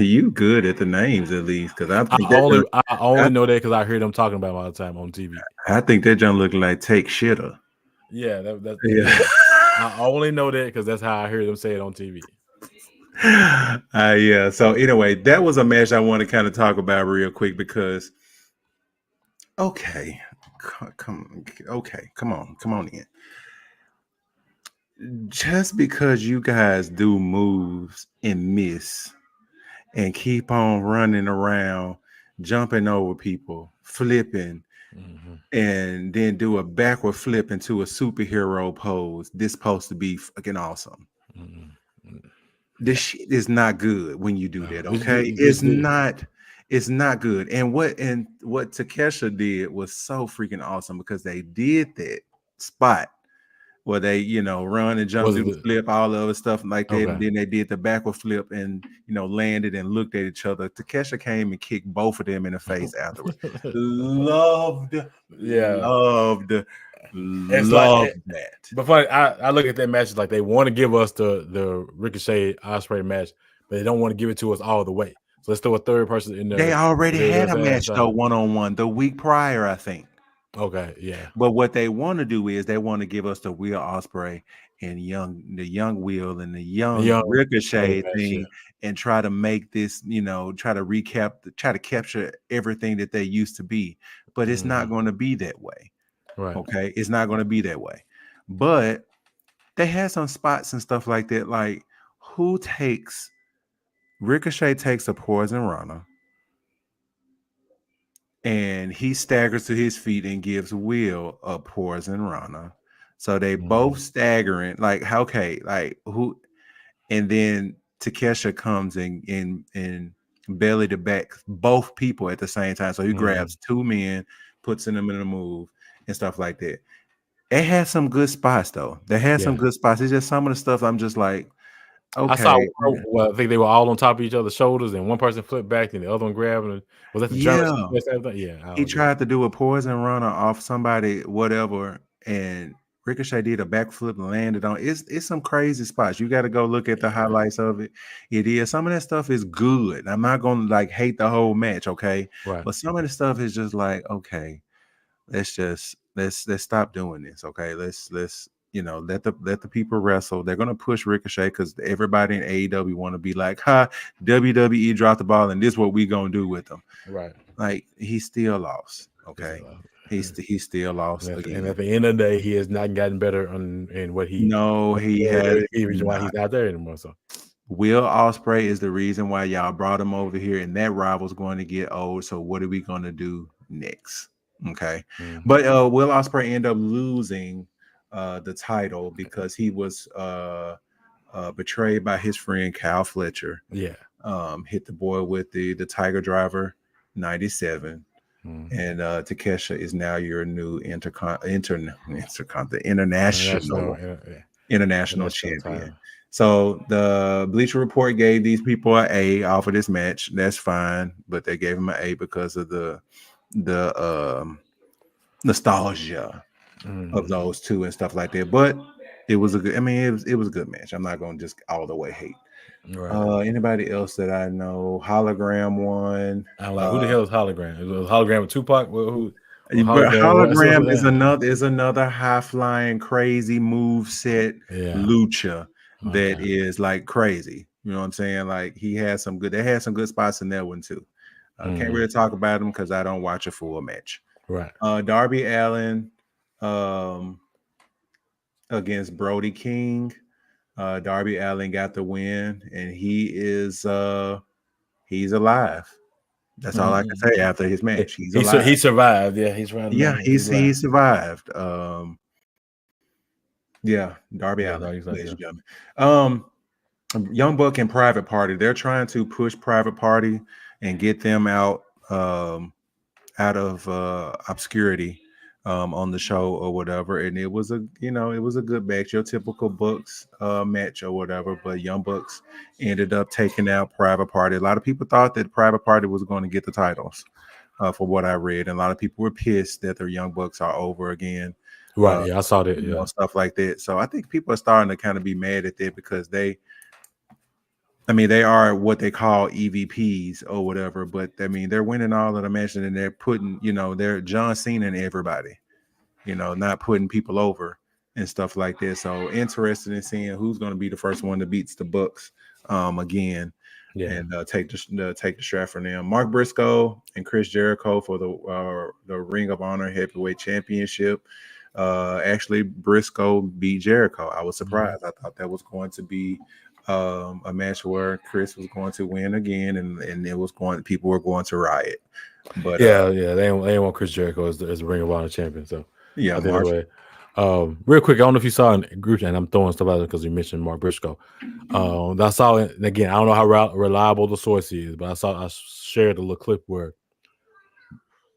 You good at the names at least, because I
only know that because I heard them talking about them all the time on TV.
I think that John look like Take Shitter.
Yeah, I only know that because that's how I heard them say it on TV.
Yeah. So anyway, that was a match I want to kind of talk about real quick because. Okay, come on in. Just because you guys do moves and miss and keep on running around, jumping over people, flipping, and then do a backward flip into a superhero pose, this supposed to be fucking awesome. This shit is not good when you do that, okay? It's not good. And what Takesha did was so freaking awesome because they did that spot where they, run and jump, do the flip, all the other stuff like that. Okay. And then they did the backward flip and, landed and looked at each other. Takesha came and kicked both of them in the face afterwards. Loved that.
But funny, I look at that match like they want to give us the Ricochet Ospreay match, but they don't want to give it to us all the way. So let's throw a third person in there.
They already had a match though, 1-on-1 the week prior, I think.
Okay, yeah.
But what they want to do is they want to give us the Will Ospreay and the young Will and the young
young
Ricochet
match, yeah.
thing, and try to make this, try to capture everything that they used to be. But it's not going to be that way.
Right.
Okay, it's not going to be that way. But they had some spots and stuff like that. Like, who takes Ricochet takes a poison runner, and he staggers to his feet and gives Will a poison runner. So they both staggering. Like, okay, like who? And then Takesha comes and belly to back both people at the same time. So he grabs two men, puts them in a move and stuff like that. It had some good spots though. They had some good spots. It's just some of the stuff I'm just like,
I saw.
okay,
Well, I think they were all on top of each other's shoulders, and one person flipped back, and the other one grabbed. And was that the German?
yeah.
Yeah, I
He
don't get it.
tried to do a poison runner off somebody, whatever, and Ricochet did a backflip and landed on. It's some crazy spots. You got to go look at the highlights of it. It is some of that stuff is good. I'm not gonna like hate the whole match, okay?
Right.
But some of the stuff is just like, okay, let's stop doing this, okay? Let's let the people wrestle. They're gonna push Ricochet because everybody in AEW want to be like, ha, WWE dropped the ball, and this is what we gonna do with them.
Right.
Like, he still lost. Okay, he still lost
And
again.
at the end of the day, he has not gotten better in what he.
No, he has
Reason why
not.
he's not there anymore. So
Will Ospreay is the reason why y'all brought him over here, and that rival's going to get old. So what are we going to do next? Okay, but Will Ospreay end up losing the title because he was betrayed by his friend Kyle Fletcher.
yeah,
Hit the boy with the Tiger Driver 97. And Takesha is now your new international champion.
time.
So the Bleacher Report gave these people an A off of this match. That's fine, but they gave him an A because of the nostalgia of those two and stuff like that. But it was a good. I mean, it was a good match. I'm not going to just all the way hate.
Right.
Anybody else that I know? Hologram won.
I'm like, who the hell is Hologram? Is it a hologram with Tupac? Who
But Hologram is another high flying crazy move set lucha that is like crazy. You know what I'm saying? Like, they had some good spots in that one too. Can't really talk about them because I don't watch a full match.
Right.
Darby Allin against Brody King. Darby Allin got the win, and he's alive. That's all I can say after his match. He's alive.
He survived. Yeah, he's right.
Yeah, he survived. Darby Allin, ladies and gentlemen. Young Buck and Private Party. They're trying to push Private Party and get them out of obscurity on the show or whatever. And it was a good match, your typical Bucks match or whatever. But Young Bucks ended up taking out Private Party. A lot of people thought that Private Party was going to get the titles. For what I read, and a lot of people were pissed that their Young Bucks are over again.
Right. I saw that.
Stuff like that. So I think people are starting to kind of be mad at that because they are what they call EVPs or whatever. But I mean, they're winning all of the matches, and they're putting, they're John Cena and everybody, not putting people over and stuff like that. So interested in seeing who's going to be the first one that beats the Bucks again. And take the strap from them. Mark Briscoe and Chris Jericho for the Ring of Honor Heavyweight Championship. Actually, Briscoe beat Jericho. I was surprised. I thought that was going to be a match where Chris was going to win again, and people were going to riot. But
they ain't want Chris Jericho as the Ring of Honor champion. So
yeah,
anyway. Real quick, I don't know if you saw in group chat, and I'm throwing stuff out there because you mentioned Mark Briscoe. I saw it, and again, I don't know how reliable the source is, but I shared a little clip where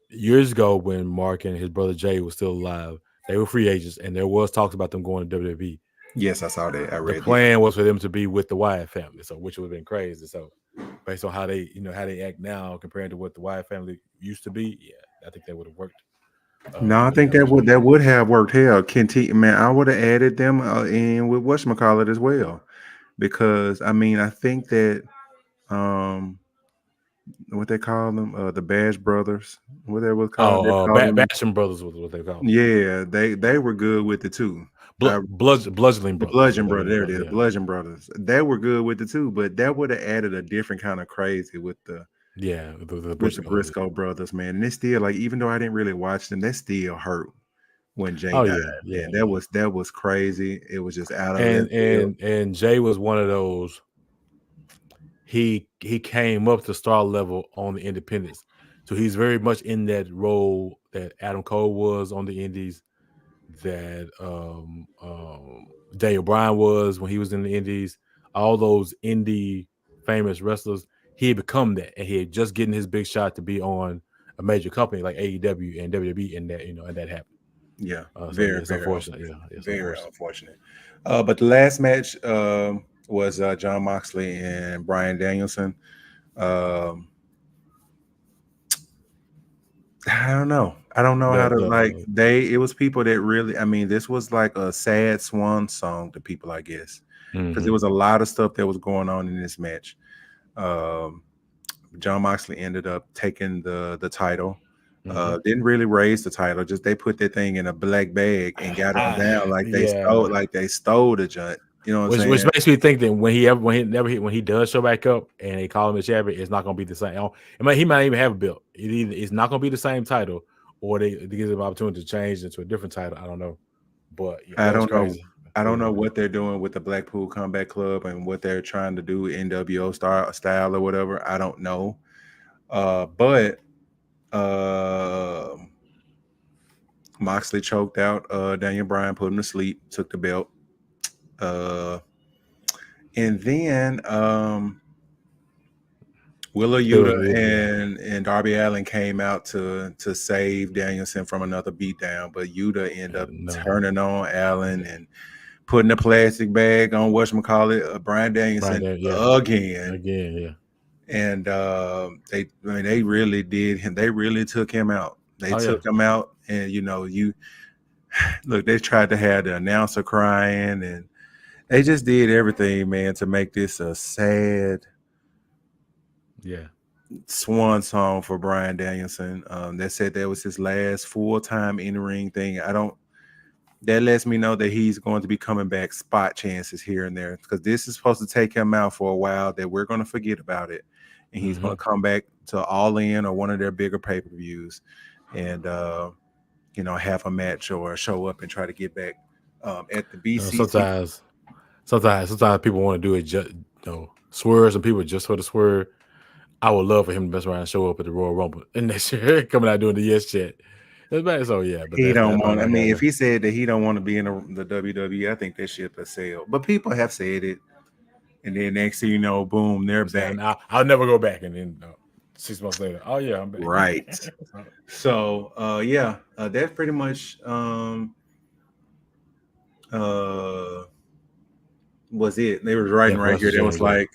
years ago when Mark and his brother Jay was still alive, they were free agents, and there was talks about them going to WWE.
Yes, I saw that. I read
the plan was for them to be with the Wyatt family, so which would have been crazy. So based on how they act now compared to what the Wyatt family used to be, I think that would have worked.
No, I think that would have worked. Hell, man, I would have added them in with whatchamacallit as well, because I think that what they call them, the Bash Brothers, what they was called.
Basham Brothers was what they called them.
Yeah, they were good with it too.
Bludgeoning
The
Brothers.
Bludgeon Brothers. There it is.
Yeah.
Bludgeon Brothers. They were good with it too, but that would have added a different kind of crazy
Yeah, the
with the
Briscoes.
Briscoe brothers, man. And it's still like, even though I didn't really watch them, that still hurt when Jay
Oh
died.
yeah, yeah,
Man,
yeah.
that was crazy. It was just out of left field.
And Jay was one of those. He came up to star level on the independents, so he's very much in that role that Adam Cole was on the indies, that Daniel Bryan was when he was in the indies. All those indie famous wrestlers, he had become that, and he had just getting his big shot to be on a major company like AEW and WWE, and that happened.
Yeah,
So yeah,
very,
it's
very,
unfortunate. Yeah, it's
very
unfortunate.
unfortunate. But the last match was John Moxley and Bryan Danielson. Um, I don't know. I don't know how to it was people that really, I mean, this was like a sad swan song to people, I guess, because there was a lot of stuff that was going on in this match. John Moxley ended up taking the title. Didn't really raise the title, just they put that thing in a black bag and got on down like they stole the joint. You know what I'm saying?
Which makes me think that when he does show back up and they call him a champion, it's not going to be the same. He might even have a belt. It's not going to be the same title, or they give him an opportunity to change into a different title. I don't know, but yeah,
I
that was
don't know.
crazy.
I don't know what they're doing with the Blackpool Combat Club and what they're trying to do NWO style or whatever. I don't know. But Moxley choked out Daniel Bryan, put him to sleep, took the belt. And then Willa Yuta and Darby Allin came out to save Danielson from another beatdown, but Yuta ended up turning on Allin and putting a plastic bag on whatchamacallit, Bryan Danielson again.
Yeah.
And they really did him. They really took him out. They took him out, and look, they tried to have the announcer crying, and they just did everything, man, to make this a sad swan song for Bryan Danielson. They said that was his last full-time in-ring thing. That lets me know that he's going to be coming back spot chances here and there, because this is supposed to take him out for a while, that we're going to forget about it. And he's going to come back to All In or one of their bigger pay-per-views and, have a match or show up and try to get back at the BCC.
Sometimes people want to do it just, swerves and people just for the swerve. I would love for him to mess around and show up at the Royal Rumble and next year coming out doing the yes chat. That's bad. So yeah, but
he don't want. I mean, if he said that he don't want to be in the WWE, I think that ship has sailed. But people have said it, and then next thing you know, boom, they're back.
I'll never go back, and then 6 months later, oh yeah, I'm back.
Right. So that's pretty much was it. They was writing right here. That was like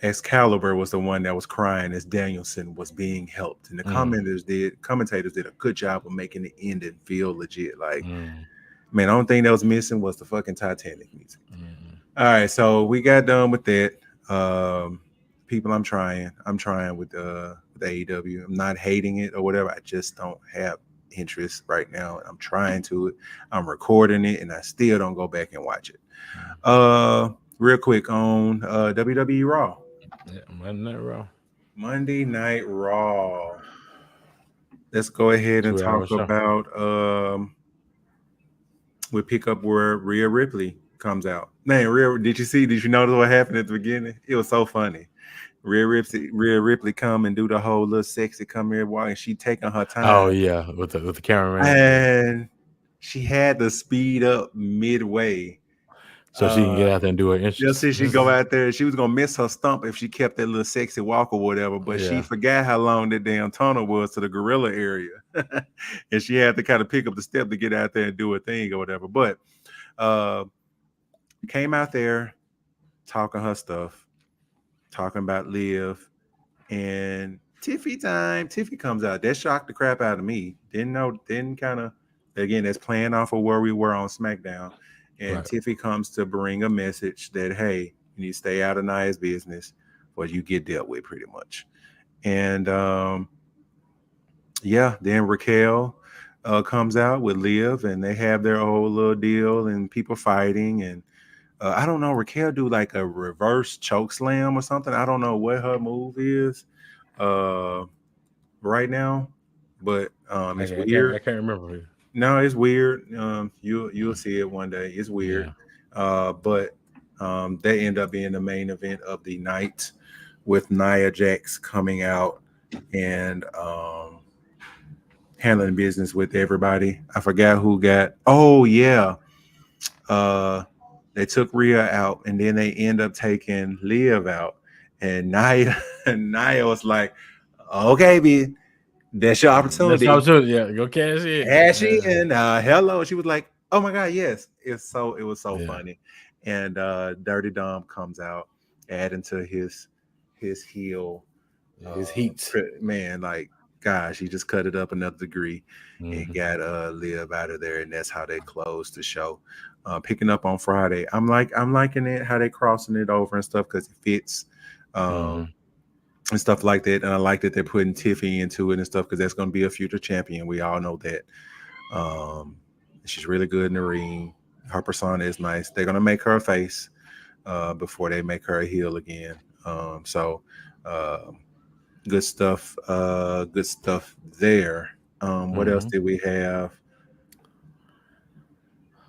Excalibur was the one that was crying as Danielson was being helped, and the commentators did a good job of making the ending feel legit. Like, man, the only thing that was missing was the fucking Titanic music. All right, so we got done with that. People, I'm trying with AEW. I'm not hating it or whatever. I just don't have interest right now. I'm trying to it. I'm recording it, and I still don't go back and watch it. Real quick on WWE Raw.
Yeah, Monday Night
Raw. Let's go ahead and talk about we pick up where Rhea Ripley comes out. Man, did you notice what happened at the beginning? It was so funny. Rhea Ripley come and do the whole little sexy come here walk, and she taking her time.
Oh yeah, with the cameraman.
And she had to speed up midway.
So she can get out there and do her entrance.
Just see she go out there. She was gonna miss her stump if she kept that little sexy walk or whatever. But she forgot how long that damn tunnel was to the gorilla area, and she had to kind of pick up the step to get out there and do her thing or whatever. But came out there talking her stuff, talking about Liv, and Tiffy time. Tiffy comes out. That shocked the crap out of me. Didn't kind of. Again, that's playing off of where we were on SmackDown. And Tiffy comes to bring a message that, hey, you need to stay out of Nia's business or you get dealt with pretty much. And then Raquel comes out with Liv, and they have their old little deal, and people fighting, and I don't know. Raquel do like a reverse choke slam or something. I don't know what her move is uh, right now, but it's
I
weird.
can't remember.
No, it's weird. You'll see it one day. It's weird.
Yeah.
But they end up being the main event of the night with Nia Jax coming out and handling business with everybody. I forgot who got. Oh yeah, uh, they took Rhea out, and then they end up taking Liv out, and Nia Nia was like, "Okay, B, that's your
That's how
opportunity.
it should. Yeah, go cash
Cash
in.
in. Hello." She was like, "Oh my god, yes." It was so
Yeah,
funny. And Dirty Dom comes out, adding to his heel.
his heat.
Man, like gosh, he just cut it up another degree and
Mm-hmm.
got Liv out of there, and that's how they closed the show. Picking up on Friday, I'm liking it how they crossing it over and stuff because it fits.
Mm-hmm.
And stuff like that. And I like that they're putting Tiffy into it and stuff because that's going to be a future champion. We all know that. Um, she's really good in the ring. Her persona is nice. They're going to make her a face before they make her a heel again. So uh, good stuff. Good stuff there. What else
Mm-hmm.
did we have?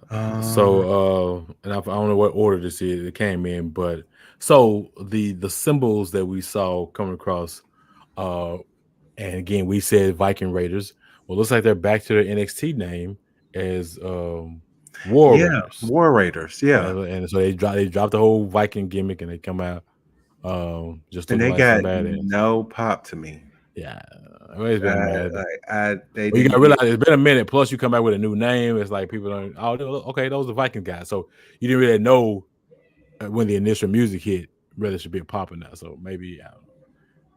Uh,
And I don't know what order this is. It came in, but so the symbols that we saw coming across, uh, and again we said Viking Raiders. Well, looks like they're back to their NXT name as War
yeah,
Raiders.
War Raiders. Yeah.
And so they dropped the whole Viking gimmick and they come out just
And
looking
they
like some
got
badass.
no pop to me.
Yeah, it's been a minute.
They
Well, you
didn't
gotta
get.
realize it's been a minute. Plus, you come back with a new name. It's like people don't. Oh, okay, those are Viking guys. So you didn't really know when the initial music hit whether it should be popping now. So maybe I don't know.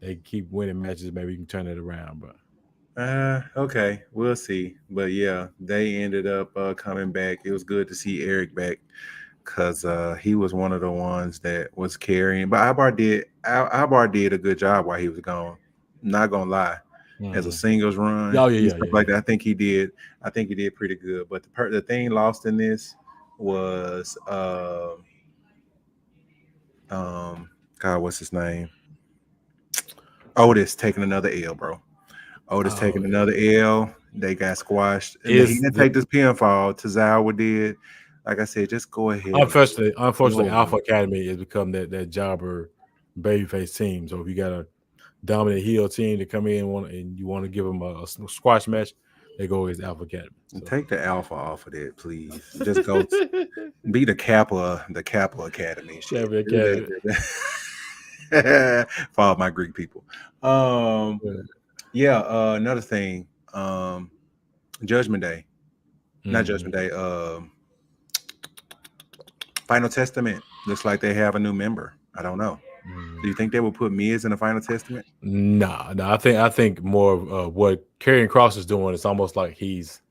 They keep winning matches. Maybe you can turn it around. But
Okay, we'll see. But yeah, they ended up coming back. It was good to see Eric back because he was one of the ones that was carrying. But Ibar did a good job while he was gone. Not gonna lie, as a
mm.
singles run
Oh
and
yeah,
stuff like
yeah.
that, I think he did. I think he did pretty good. But the thing lost in this was God, what's his name? Otis taking another L, bro. Otis
Oh
taking
yeah.
another L. They got squashed, and he
Is
didn't
the
take this pinfall. Tozawa did. Like I said, just go ahead and
unfortunately,
go.
Alpha Academy has become that jobber babyface team. So if you got a dominant heel team to come in and you want to give them a squash match, they go against Alpha Academy.
And
So
take the alpha off of that, please. Just go be the Kappa Academy shit.
Alpha Academy.
For all my Greek people. Yeah, another thing. Judgment Day. Not
Mm-hmm.
Judgment Day. Final Testament. Looks like they have a new member. I don't know. Do you think they will put Miz in the Final Testament?
Nah. I think more of what Karrion Cross is doing. It's almost like he's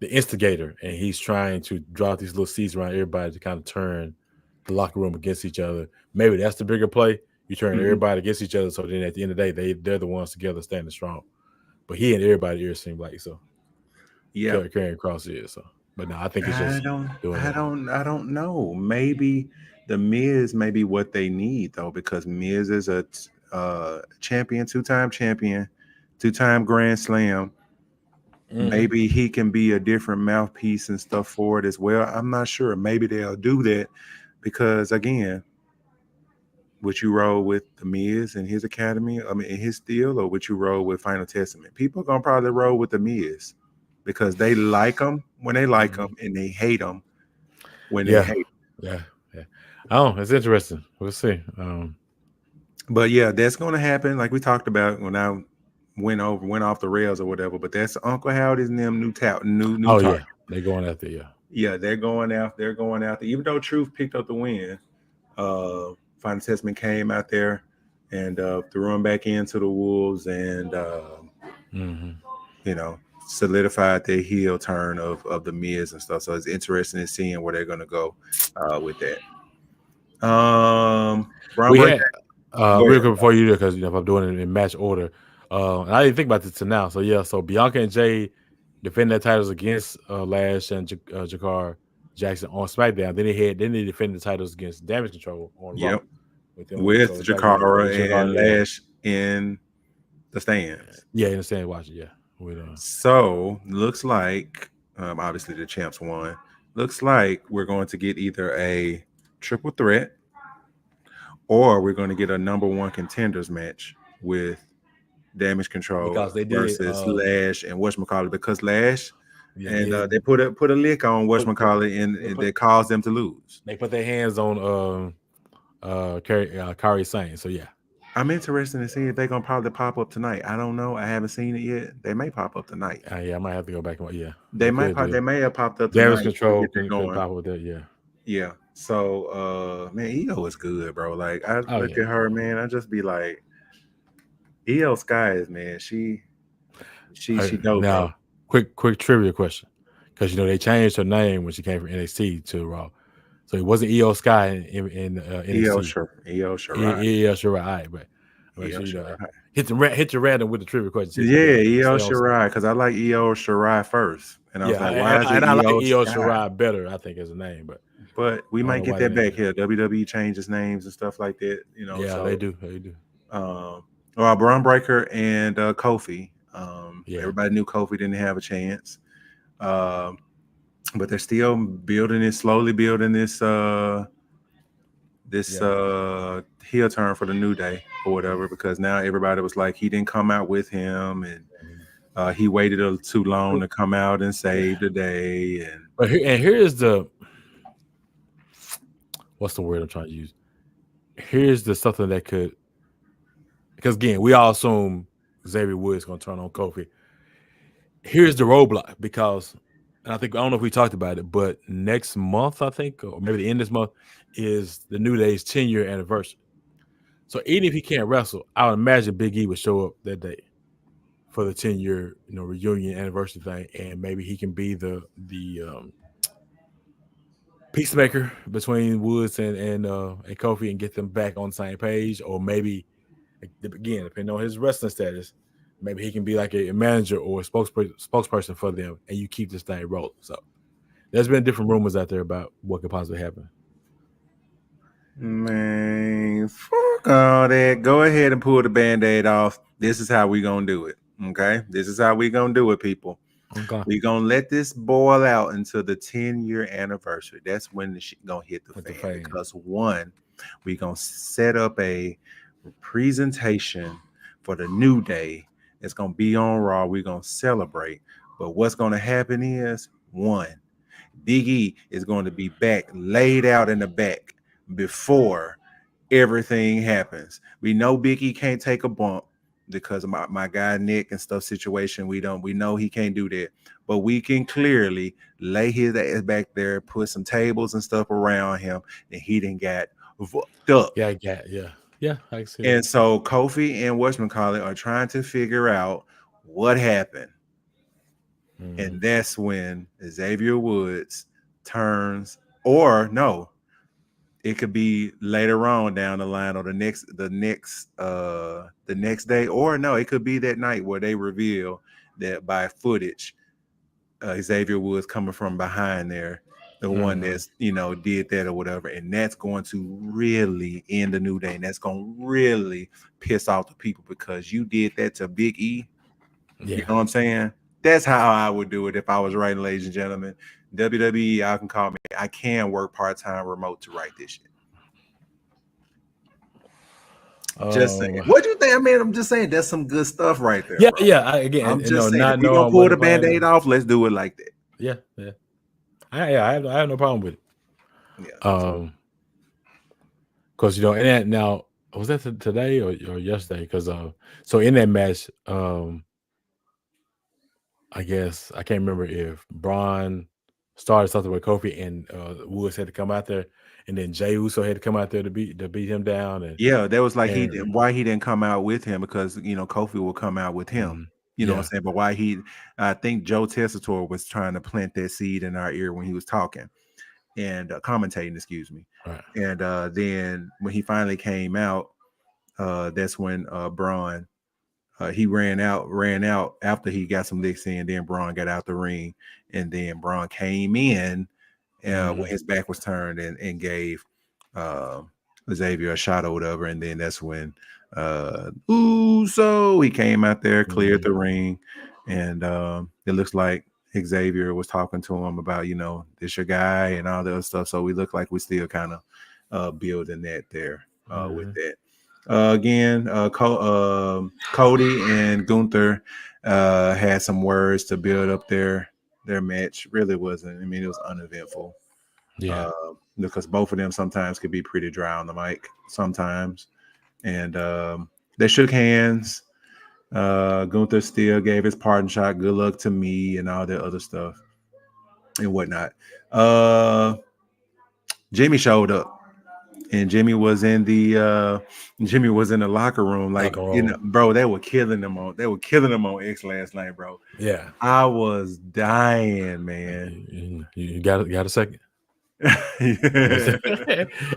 the instigator, and he's trying to drop these little seeds around everybody to kind of turn the locker room against each other. Maybe that's the bigger play. You turn
Mhm.
everybody against each other, so then at the end of the day, they're the ones together standing strong. But he and everybody here seem like so.
Yeah.
Carrying Cross is so. But no, I think it's just doing that.
I don't know. Maybe the Miz may be what they need though, because Miz is a champion, two-time champion, two-time Grand Slam.
Mm-hmm.
Maybe he can be a different mouthpiece and stuff for it as well. I'm not sure. Maybe they'll do that because again, would you roll with the Miz and his academy? I mean, in his deal, or would you roll with Final Testament? People are gonna probably roll with the Miz because they like him when they like him,
Mm-hmm.
and they hate him when they
Yeah,
hate.
yeah. Oh, it's interesting. We'll see.
But yeah, that's gonna happen. Like we talked about when I went off the rails or whatever. But that's Uncle Howdy's and them new
Oh
target.
yeah, they're going after
Yeah, they're going out. They're going out there. Even though Truth picked up the win, Final Testament came out there and threw him back into the wolves, and
Mm-hmm.
you know, solidified their heel turn of the Miz and stuff. So it's interesting in seeing where they're gonna go with that. Braun
We
Breaker.
had
Go
real
ahead.
quick before you do, because if I'm doing it in match order, and I didn't think about this till now. So yeah, so Bianca and Jay defend their titles against Lash and Jakar Jackson on SmackDown. Then they defended the titles against Damage Control on Raw
Yep.
with them.
With
So it's like
Jakara
with
and
Jakar, yeah,
Lash in the stands.
yeah, in the stand watching, yeah, with
So looks like obviously the champs won. Looks like we're going to get either a triple threat or we're going to get a number one contenders match with Damage Control
because they did,
versus Lash and whatchamacallit, because Lash
yeah,
and
they
they put a lick on
put
whatchamacallit
they
and
put
that caused them to lose.
they put their hands on Kari Sane. So yeah,
I'm interested to see if they're gonna probably pop up tonight. I don't know. I haven't seen it yet. They may pop up tonight.
yeah, I might have to go back and yeah,
They
they
might
could
pop.
do.
They may have popped up
Damage
tonight to
Control
get that
could
going.
pop with that, yeah.
Yeah. So man, EO is good, bro. Like I
Oh
look
yeah.
at her, man. I just be like, EO Skies, man. She dope, bro.
Now, quick trivia question, because they changed her name when she came from NXT to Raw, so it wasn't EO Sky in
EO
NXT.
sure. EO Shirai.
Yeah, sure, right, but I make
EO
sure
Shirai.
hit your random with the trivia questions.
Yeah,
To
EO
stay on.
Shirai. Because I like EO Shirai first. And I was
Yeah,
like, why is it
and I like
EO
EO
Sky?
Shirai better, I think, as a name, but
But we
I don't
might
know
get
why they
that
named
back
it.
here. WWE changes names and stuff like that,
Yeah, they
so
do. They do.
Braun Breaker and Kofi.
Yeah,
Everybody knew Kofi didn't have a chance. Um, but they're still building it, slowly building this
yeah.
heel turn for the New Day or whatever, because now everybody was like, he didn't come out with him, and he waited a little too long to come out and save the day.
But here's the what's the word I'm trying to use? Here's the something that could, because again, we all assume Xavier Woods going to turn on Kofi. Here's the roadblock, because, and I don't know if we talked about it, but next month, I think, or maybe the end of this month, is the New Day's 10-year anniversary. So even if he can't wrestle, I would imagine Big E would show up that day for the 10-year reunion anniversary thing, and maybe he can be the peacemaker between Woods and Kofi and get them back on the same page, or maybe again, depending on his wrestling status, maybe he can be like a manager or a spokesperson for them, and you keep this thing rolling. So there's been different rumors out there about what could possibly happen.
Man, fuck all that. Go ahead and pull the Band-Aid off. This is how we gonna do it. Okay? This is how we gonna do it, people.
Okay.
We gonna let this boil out until the 10-year anniversary. That's when the shit gonna hit the fan. Because one, we gonna set up a presentation for the New Day. It's gonna be on Raw. We're gonna celebrate. But what's gonna happen is, one, Big E is going to be back, laid out in the back before everything happens. We know Big E can't take a bump because of my guy Nick and stuff situation. We know he can't do that, but we can clearly lay his ass back there, put some tables and stuff around him, and he didn't get fucked up.
Yeah, I can see
And
that.
so Kofi and whatchamacallit are trying to figure out what happened. And that's when Xavier Woods turns, or no, it could be later on down the line, or the next day, or no, it could be that night where they reveal that by footage, Xavier Woods coming from behind there, the one that's did that or whatever, and that's going to really end the New Day, and that's going to really piss off the people because you did that to Big E.
Yeah.
You know what I'm saying? That's how I would do it if I was writing, ladies and gentlemen. WWE, y'all can call me. I can work part-time remote to write this shit. Just saying. What do you think? I mean, I'm just saying that's some good stuff right there.
Yeah,
bro.
yeah. Again,
I'm just saying,
not
if we gonna
knowing
pull
what
the Band-Aid off, let's do it like that.
Yeah. I have no problem with it.
Yeah.
Because and that, now, was that today or yesterday? Because so in that match, I guess I can't remember if Braun started something with Kofi and Woods had to come out there, and then Jey Uso had to come out there to beat him down. And
yeah, that was like why he didn't come out with him, because Kofi will come out with him. You know what I'm saying? But why I think Joe Tessitore was trying to plant that seed in our ear when he was talking and commentating, excuse me.
Right.
And then when he finally came out, that's when Braun he ran out after he got some licks in. Then Braun got out the ring, and then Braun came in when his back was turned and gave uh, Xavier a shot or whatever. And then that's when so he came out there, cleared the ring, and it looks like Xavier was talking to him about, this your guy and all the other stuff. So we look like we still kind of building that there with that. Again, Cody and Gunther had some words to build up their match. Really wasn't. I mean, it was uneventful.
Yeah.
Because both of them sometimes could be pretty dry on the mic sometimes. And they shook hands. Gunther still gave his pardon shot. Good luck to me and all that other stuff and whatnot. Jimmy showed up. And Jimmy was in the locker room, like, bro. They were killing them on X last night, bro.
Yeah,
I was dying, man.
You got a second. And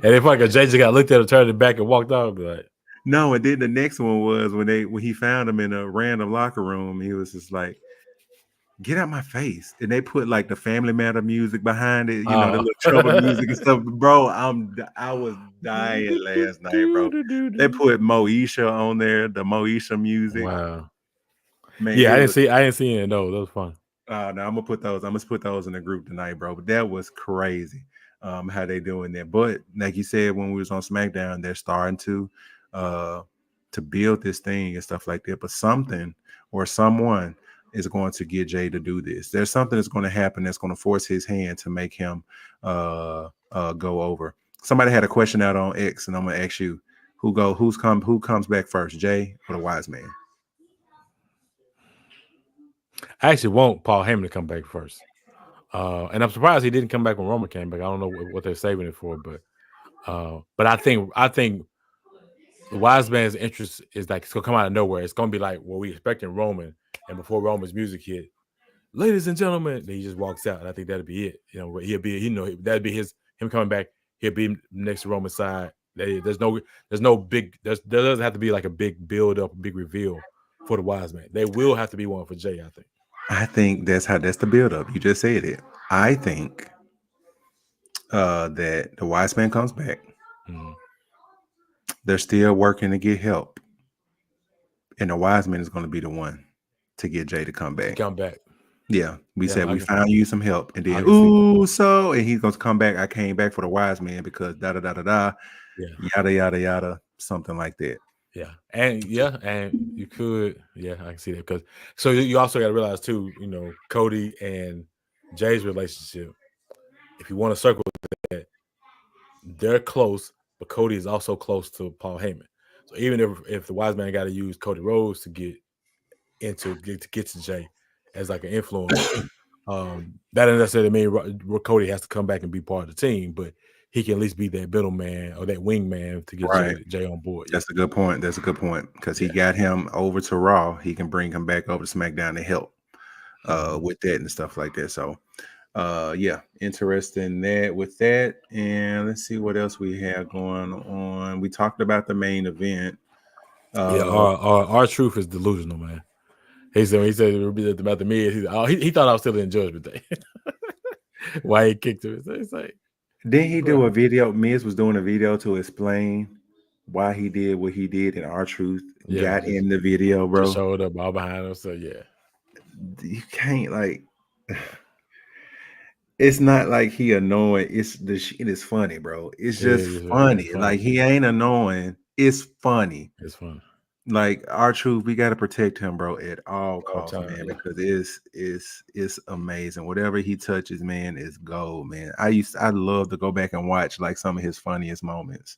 if like a JJ got looked at him, turned it back and walked off, be like,
no. And then the next one was when he found him in a random locker room. He was just like, get out my face. And they put like the Family Matter music behind it, the little trouble music and stuff. Bro, I was dying last night, bro. They put Moesha on there, the Moesha music.
Wow.
Man,
yeah, I didn't see it. No, that was fun.
No, I'm gonna put those in the group tonight, bro. But that was crazy. How they doing that. But like you said, when we was on SmackDown, they're starting to build this thing and stuff like that. But something or someone is going to get Jay to do this. There's something that's going to happen that's going to force his hand to make him go over. Somebody had a question out on X, and I'm gonna ask you, who comes back first, Jay or the Wise Man?
I actually want Paul Heyman to come back first, and I'm surprised he didn't come back when Roman came back. I don't know what they're saving it for, but I think the Wise Man's interest is like it's gonna come out of nowhere. It's gonna be like what we expecting Roman, and before Roman's music hit, ladies and gentlemen, then he just walks out, and I think that'd be it. He'll be, that'd be him coming back. He'll be next to Roman's side. There doesn't have to be like a big build up, big reveal for the Wise Man. There will have to be one for Jay, I think.
I think that's the build up. You just said it. I think that the Wise Man comes back. Mm-hmm. They're still working to get help, and the Wise Man is going to be the one to get Jay to come back. Yeah, we said we found you some help, and then and he's going to come back. I came back for the Wise Man because yada yada yada, something like that.
Yeah, and you could, I can see that because so you also got to realize too, Cody and Jay's relationship. If you want to circle that, they're close, but Cody is also close to Paul Heyman. So even if the Wise Man got to use Cody Rhodes to get to Jay as like an influence, that doesn't necessarily mean Cody has to come back and be part of the team, but he can at least be that middleman or that wingman to get Jay on board.
That's a good point. Because he got him over to Raw. He can bring him back over to SmackDown to help with that and stuff like that. So, interesting with that. And let's see what else we have going on. We talked about the main event.
Our truth is delusional, man. He said about the Miz. He thought I was still in Judgment Day. Why he kicked him? It's like.
Didn't he do a video? Miz was doing a video to explain why he did what he did, and R-Truth got in the video, bro.
Just showed up all behind him, so yeah.
You can't it's not like he annoying. It's the shit is funny, bro. It's just funny. Like he ain't annoying. It's funny.
It's funny.
Like R-Truth, we got to protect him, bro, at all costs, man, because it's amazing. Whatever he touches, man, is gold, man. I'd love to go back and watch like some of his funniest moments.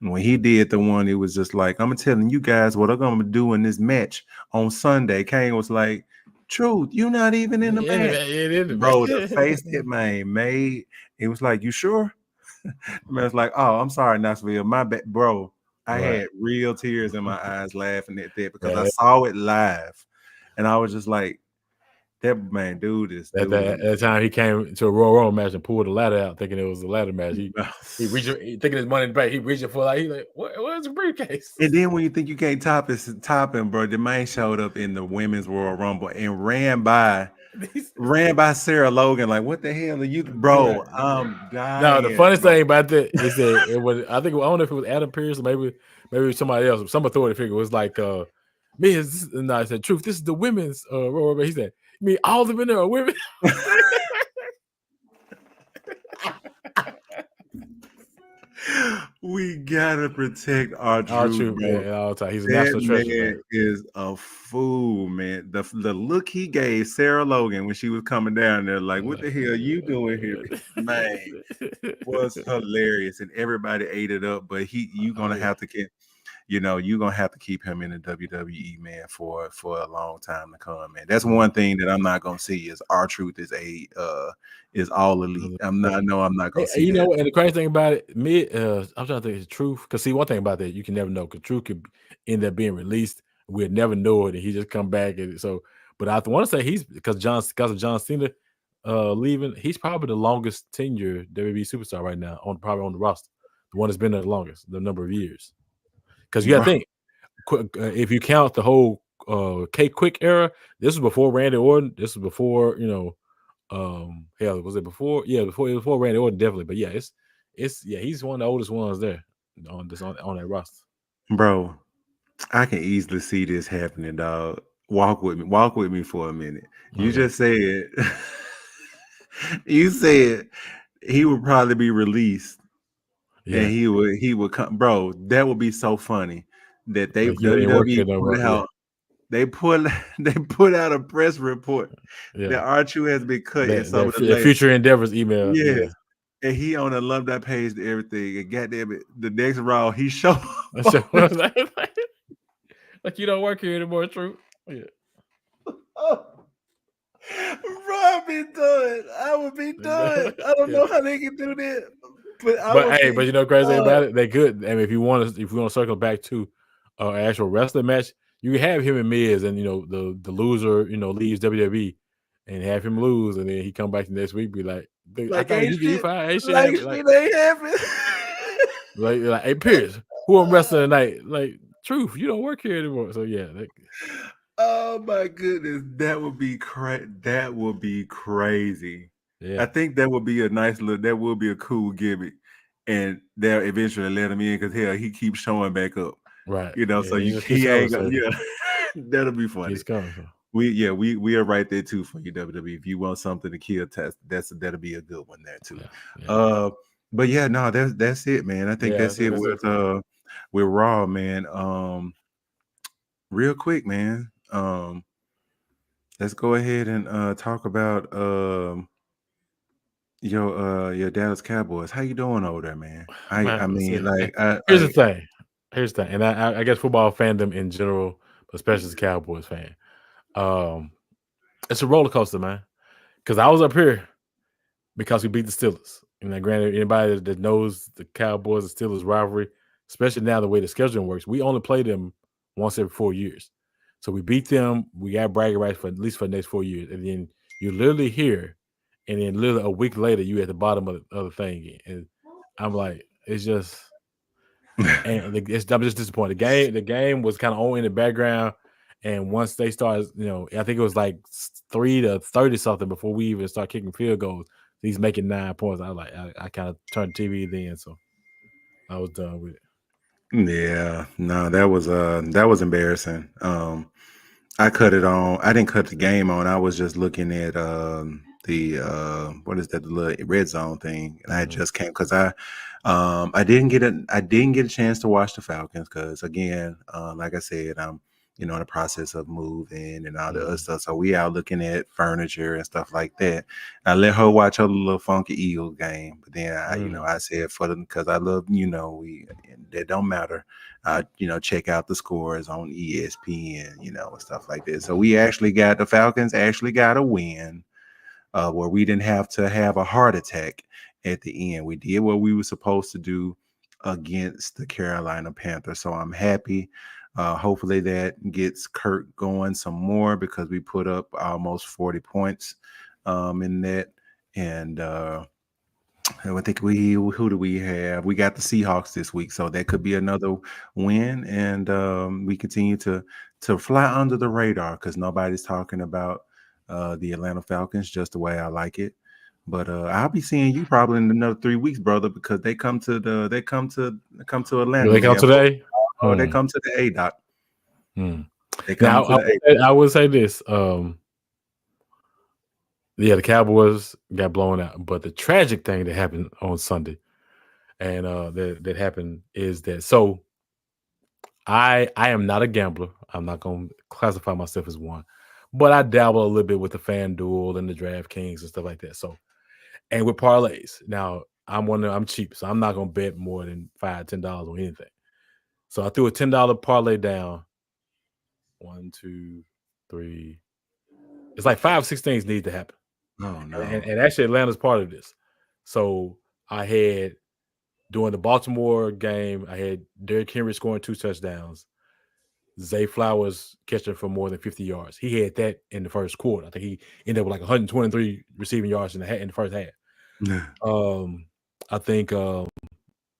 When he did the one, it was just like, I'm telling you guys what I'm gonna do in this match on Sunday. Kane was like, Truth, you're not even in the match. Bro, the face that man made, it was like, you sure? The man was like, oh, I'm sorry, Knoxville, my bad, bro. I had real tears in my eyes laughing at that because I saw it live, and I was just like, That man, dude.
That time he came to a Royal Rumble match and pulled the ladder out, thinking it was a ladder match. He thinking his money in the bank. He reaching for he like, where's the briefcase?
And then when you think you can't top him, bro, the man showed up in the women's Royal Rumble and ran by Sarah Logan. Like, what the hell are you, bro? I'm dying.
No, the funniest thing about that is that it was. I think I don't know if it was Adam Pearce or maybe somebody else. Some authority figure was like, "Me is." And I said, "Truth, this is the women's Royal Rumble." He said, "You mean all the men are women?"
We gotta protect our truth, bro.
Man, all the time. He's a
That
national treasure,
man is a fool, man. The look he gave Sarah Logan when she was coming down there, like, what the hell are you doing here, man? Was hilarious, and everybody ate it up. But you're gonna have to keep, you're gonna have to keep him in the WWE, man, for a long time to come, man. That's one thing that I'm not gonna see is R-Truth is all elite. I'm not gonna see that.
And the crazy thing about it, I'm trying to think of the truth. Because see, one thing about that, you can never know. Because Truth could end up being released, we'd never know it, and he just come back. And so, but I want to say he's because of John Cena leaving, he's probably the longest tenured WWE superstar right now probably on the roster. The one that's been there the longest, the number of years. Because you got to think, if you count the whole K-Quick era, this was before Randy Orton. This was before hell, was it before? Yeah, before Randy Orton, definitely. But yeah, he's one of the oldest ones there on that roster.
Bro, I can easily see this happening, dog. Walk with me for a minute. You just said you said he would probably be released. Yeah. And he would come, bro. That would be so funny that WWE put out a press report that R-Truth has been cut in some of the
future endeavors email.
Yeah. And he on the alumni page to everything. And goddamn it, the next Raw he showed
like you don't work here anymore, Truth. Yeah.
Bro, I'd be done. I would be done. I don't know how they can do that.
But you know, crazy about it, they could. I mean, if you want to circle back to an actual wrestling match, you can have him and Miz, and the loser, leaves WWE, and have him lose, and then he come back the next week, be like I thought you fine, ain't shit ain't happening. like, hey Pierce, who I'm wrestling tonight? Like, Truth, you don't work here anymore. So yeah.
Oh my goodness, that would be crazy. Yeah. I think that would be that would be a cool gimmick, and they'll eventually let him in because hell, he keeps showing back up,
right?
So he ain't gonna, that'll be funny.
He's coming.
We are right there too for you, WWE. If you want something to kill, that'll be a good one there too. Yeah. But yeah, no, that's it, man. I think that's it with Raw, man. Real quick, man. Let's go ahead and talk about your Dallas Cowboys. How you doing over there, man?
Here's the thing. And I guess football fandom in general, but especially as a Cowboys fan, it's a roller coaster, man. Because I was up here because we beat the Steelers. And granted, anybody that knows the Cowboys and Steelers rivalry, especially now the way the scheduling works, we only play them once every 4 years. So we beat them. We got bragging rights for at least for the next 4 years. And then you're literally here, and then literally a week later, you at the bottom of the thing again. And I'm like, it's just, and I'm just disappointed. The game was kind of on in the background. And once they started, I think it was like 3 to 30 something before we even start kicking field goals. He's making 9 points. I was like, I kind of turned the TV then, so I was done with it.
Yeah, no, that was embarrassing. I cut it on. I didn't cut the game on. I was just looking at the what is that, the little red zone thing, and I just came because I didn't get a chance to watch the Falcons because again, like I said, I'm in the process of moving and all the other stuff. So we out looking at furniture and stuff like that. I let her watch her little funky Eagles game, but then I said for them because I love that don't matter. Check out the scores on ESPN, and stuff like that. So the Falcons actually got a win where we didn't have to have a heart attack at the end. We did what we were supposed to do against the Carolina Panthers. So I'm happy Hopefully that gets Kurt going some more because we put up almost 40 points in that. And I think who do we have? We got the Seahawks this week, so that could be another win. And we continue to fly under the radar because nobody's talking about the Atlanta Falcons just the way I like it. But I'll be seeing you probably in another 3 weeks, brother, because they come to Atlanta,
They come
man.
today.
Oh, they come to the A dot. They come
Now,
to the
I would say this. Yeah, the Cowboys got blown out, but the tragic thing that happened on Sunday, and that happened is that so I am not a gambler. I'm not going to classify myself as one, but I dabble a little bit with the FanDuel and the DraftKings and stuff like that. So, and with parlays. Now, I'm cheap, so I'm not going to bet more than $5-10 on anything. So I threw a $10 parlay down. 1, 2, 3. It's like 5, 6 things need to happen.
Oh no!
And actually, Atlanta's part of this. So I had during the Baltimore game, I had Derrick Henry scoring 2 touchdowns. Zay Flowers catching for more than 50 yards. He had that in the first quarter. I think he ended up with like 123 receiving yards in the first half. I think I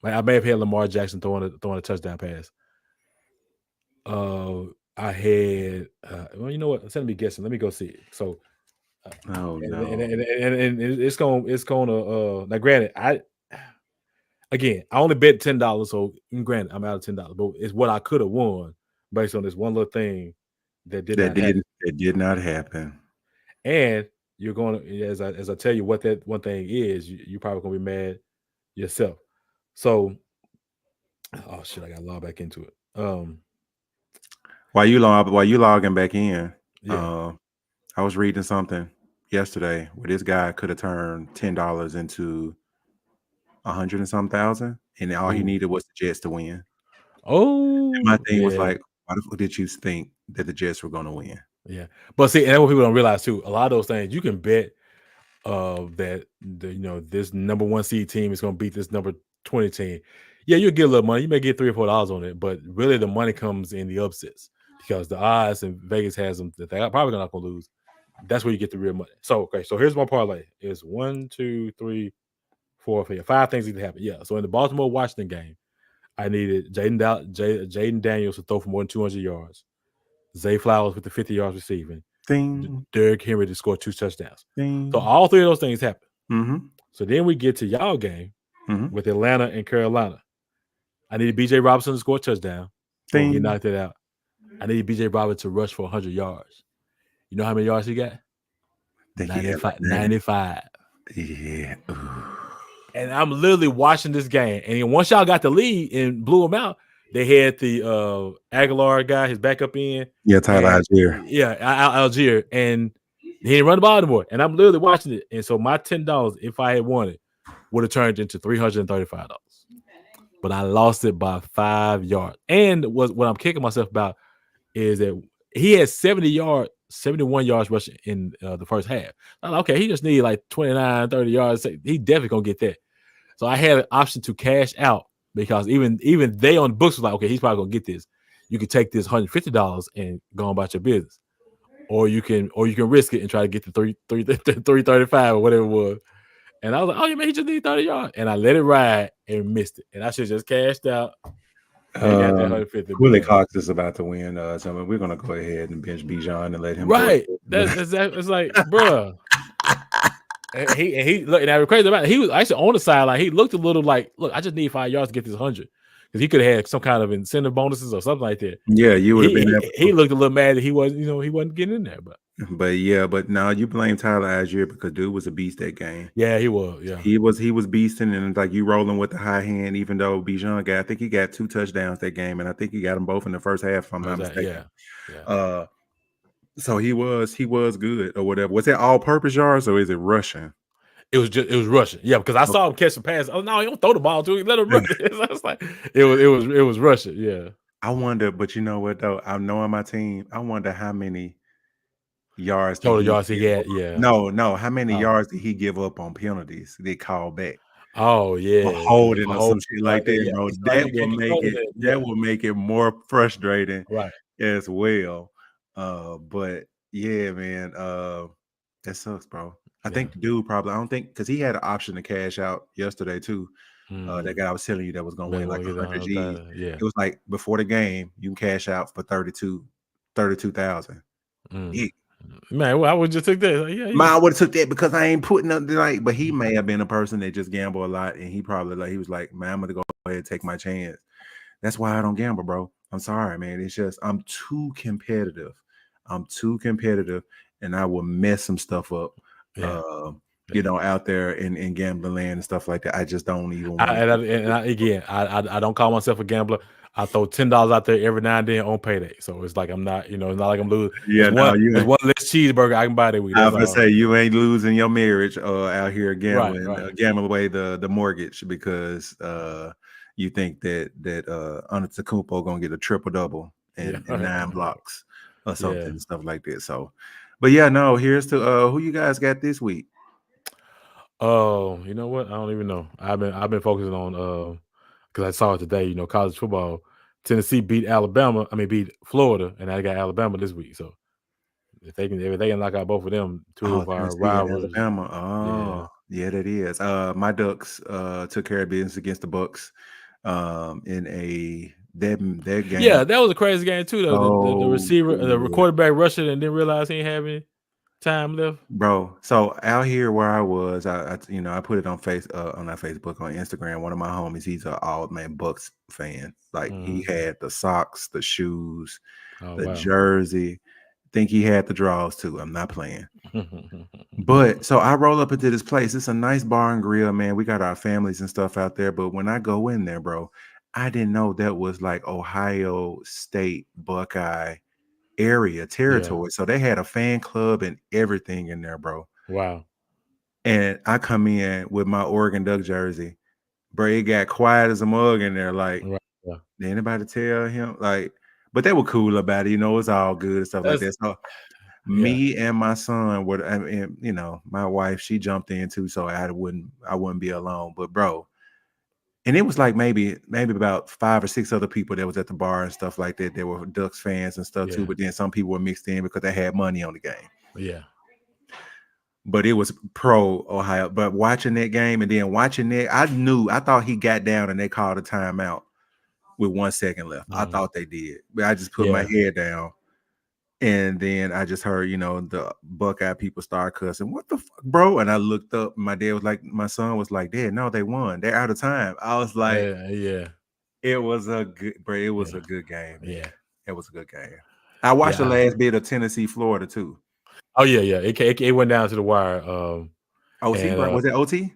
may have had Lamar Jackson throwing a touchdown pass. I had well, you know what? Instead of me guessing, let me go see it. So
oh no!
And it's gonna now granted, I only bet $10, so granted I'm out of $10, but it's what I could have won based on this one little thing that did not happen.
It did not happen.
And you're going to, as I tell you what that one thing is, you're probably gonna be mad yourself. So, oh shit, I got to log back into it.
While you logging back in,
yeah.
I was reading something yesterday where this guy could have turned $10 into 100 and some thousand, and all he needed was the Jets to win.
Oh,
and my thing was like, why the fuck did you think that the Jets were going to win?
Yeah, but see, and that's what people don't realize too. A lot of those things you can bet that this number 1 seed team is going to beat this number 20 team. Yeah, you'll get a little money. You may get $3 or $4 on it, but really the money comes in the upsets because the odds and Vegas has them that they're probably not going to lose. That's where you get the real money. So here's my parlay. It's 1, 2, 3, 4, 5 things that happen. Yeah. So in the Baltimore Washington game, I needed Jaden Daniels to throw for more than 200 yards. Zay Flowers with the 50 yards receiving.
Ding.
Derrick Henry to score 2 touchdowns.
Ding.
So all 3 of those things happen.
Mm-hmm.
So then we get to y'all game with Atlanta and Carolina. I needed B.J. Robinson to score a touchdown. Boom, he knocked it out. I needed B.J. Robinson to rush for 100 yards. You know how many yards he got? 95.
Yeah.
And I'm literally watching this game. And once y'all got the lead and blew them out, they had the Aguilar guy, his backup in.
Yeah, Tyler Algier.
Yeah, Algier. And he didn't run the ball anymore. And I'm literally watching it. And so my $10, if I had won it, would have turned into $335. But I lost it by 5 yards. And what I'm kicking myself about is that he had 71 yards rushing in the first half. I'm like, okay, he just needed like 29, 30 yards. He definitely going to get that. So I had an option to cash out because even they on the books was like, okay, he's probably going to get this. You can take this $150 and go about your business. Or you can risk it and try to get the 335 or whatever it was. And I was like, oh, yeah, man, he just need 30 yards. And I let it ride and missed it. And I should just cashed out.
Willie Cox is about to win. So we're going to go ahead and bench Bijan and let him.
Right. It's like, bruh. And he look, and I was crazy about it. He was actually on the sideline. He looked a little like, look, I just need 5 yards to get this 100. Because he could have had some kind of incentive bonuses or something like that.
Yeah, you would have been.
He looked a little mad that he wasn't getting in there.
But now you blame Tyler Algier because dude was a beast that game.
Yeah, he was. Yeah,
he was beasting, and like you rolling with the high hand. Even though Bijan I think he got 2 touchdowns that game, and I think he got them both in the first half. If I'm not mistaken.
Yeah.
So he was good or whatever. Was it all-purpose yards or is it rushing?
It was rushing. Yeah, because I saw him catch the pass. Oh no, he don't throw the ball to him. Let him run. It was rushing. Yeah.
I wonder, but you know what though? I'm knowing my team. I wonder how many total
yards he had. Yeah.
No. How many yards did he give up on penalties? They called back.
Oh
or
yeah, because
holding or
whole
some shit
right
like
there.
that,
Yeah,
bro.
it's like you can't control it.
That
Yeah,
will make it more frustrating
right.
as well. But yeah, man, that sucks, bro. I
Yeah.
think the dude probably I don't think because he had an option to cash out yesterday too. That
Mm-hmm.
guy I was telling you that was gonna
They
win like
want to get
100 G's.
Yeah.
It was like before the game, you can cash out for 32,000.
Mm.
Yeah.
Man, well, I would just take that. Like, yeah,
I
easy.
would have took that because I ain't putting up like, but he
Mhm.
may have been a person that just gamble a lot, and he probably like he was like, man, I'm gonna go ahead and take my chance. That's why I don't gamble, bro. I'm sorry, man. It's just I'm too competitive. I'm too competitive, and I will mess some stuff up.
Yeah.
Uh,
Yeah.
out there in gambling land and stuff like that. I just don't even want
I,
to
and, I,
get
and
into it.
I, again, I don't call myself a gambler. I throw $10 out there every now and then on payday. So it's like I'm not, it's not like I'm losing.
Yeah, no, you
There's
ain't.
one less cheeseburger I can buy that week.
I
That's
was gonna
all.
say you ain't losing your marriage out here
Right,
gambling,
right.
gambling away the mortgage because you think that Antetokounmpo gonna get a triple double
Yeah.
and 9 blocks or
Yeah.
something stuff like that. So, but yeah, no. Here's to who you guys got this week.
Oh, you know what? I don't even know. I've been focusing on because I saw it today. College football. Tennessee beat Alabama. I mean, beat Florida, and I got Alabama this week. So if they can knock out both of them, two
Oh,
of our
Tennessee and
rivals.
Alabama.
Yeah.
Oh, yeah, that is. My Ducks took care of business against the Bucks in that game.
Yeah, that was a crazy game too, though. The
So
receiver, the
good.
quarterback rushed it and didn't realize he didn't have any time left.
Bro, so out here where I was, I put it on on our Facebook, on Instagram. One of my homies, he's a all man Bucks fan. Like he
Mhm.
had the socks, the shoes,
Oh
the
wow.
jersey. Think he had the draws too. I'm not playing. But so I roll up into this place. It's a nice bar and grill, man. We got our families and stuff out there. But when I go in there, bro, I didn't know that was like Ohio State Buckeye area
Yeah.
territory. So they had a fan club and everything in there, bro.
Wow.
And I come in with my Oregon Duck jersey. Bro, it got quiet as a mug in there. Like,
Right. Yeah.
did anybody tell him? Like, but they were cool about it. It's all good and stuff like
That's
that. So
yeah.
me and my son would, and my wife, she jumped in too, so I wouldn't be alone. But bro, and it was like maybe about 5 or 6 other people that was at the bar and stuff like that. They were Ducks fans and stuff too.
Yeah.
But then some people were mixed in because they had money on the game.
Yeah.
But it was pro Ohio. But watching that game and then watching that, I thought he got down and they called a timeout with 1 second left. I
Mhm.
thought they did, but I just put my
Yeah.
head down. And then I just heard, the Buckeye people start cussing. What the fuck, bro? And I looked up. My son was like, Dad, no, they won. They're out of time. I was like,
Yeah.
it was a good, bro. It was
Yeah.
a good game, man.
Yeah.
It was a good game. I watched the
Yeah.
last bit of Tennessee, Florida too.
Oh yeah. Yeah. It went down to the wire.
OT,
And
right? Was it OT?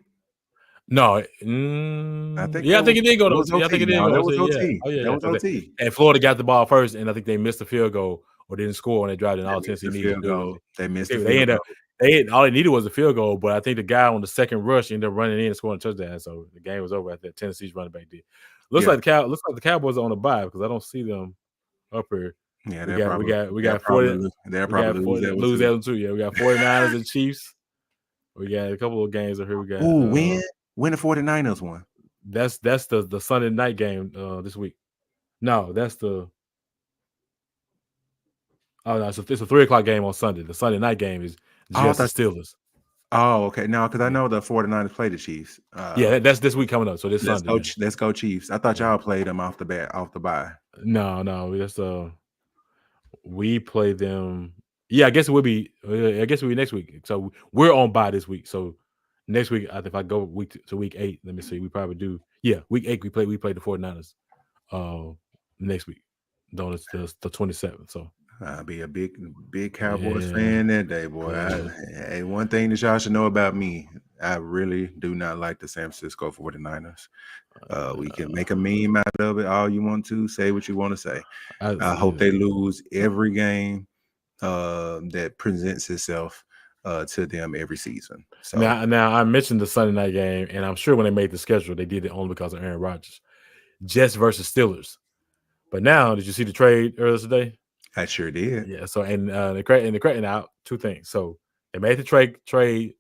no.
I think
Yeah, I
that
think
was
it did go
that
to
was
OT. I think
OT.
it did
No,
go to
that was
OT. Yeah.
OT.
Oh yeah.
That
Yeah.
was OT.
And Florida got the ball first, and I think they missed the field goal or didn't score on that drive. And
They
all
missed
Tennessee
the
needed to
field
do was
goal. They missed the
they
field
ended up
goal.
all they needed was a field goal. But I think the guy on the second rush ended up running in and scoring a touchdown. So the game was over after that. Tennessee's running back did.
Yeah,
Looks like the Cowboys are on the bye because I don't see them up here.
yeah.
We got we got we got 40
they'll
we got
probably lose
40
that one
lose
too.
that one too. Yeah, we got 49ers and Chiefs. We got a couple of games up here. We got
Ooh, when the 49ers won.
that's the Sunday night game this week. No, that's the oh no, it's a 3:00 game on Sunday. The Sunday night game is
Oh, I
just the
thought.
Steelers.
Oh, okay. No, because I
Yeah,
know the 49ers play the Chiefs.
yeah, that's this week coming up. So this
Let's
Sunday.
go.
Yeah,
Let's go Chiefs. I thought
yeah.
y'all played them off the bye.
No, that's we play them. Yeah, I guess it would be. I guess it would be next week. So we're on bye this week. So next week, if I go to week 8, let me see. We probably do. Yeah, week 8 we play the 49ers. Next week, though it's the 27th. So
I'll be a big Cowboys
yeah,
fan that day, boy.
yeah.
Hey, one thing that y'all should know about me, I really do not like the San Francisco 49ers. We can make a meme out of it all you want to. Say what you want to say. I hope they lose every game that presents itself to them every season. So
Now I mentioned the Sunday night game, and I'm sure when they made the schedule, they did it only because of Aaron Rodgers. Jets versus Steelers. But now, did you see the trade earlier today?
I sure did.
Yeah. So and the credit out 2 things. So they made the trade.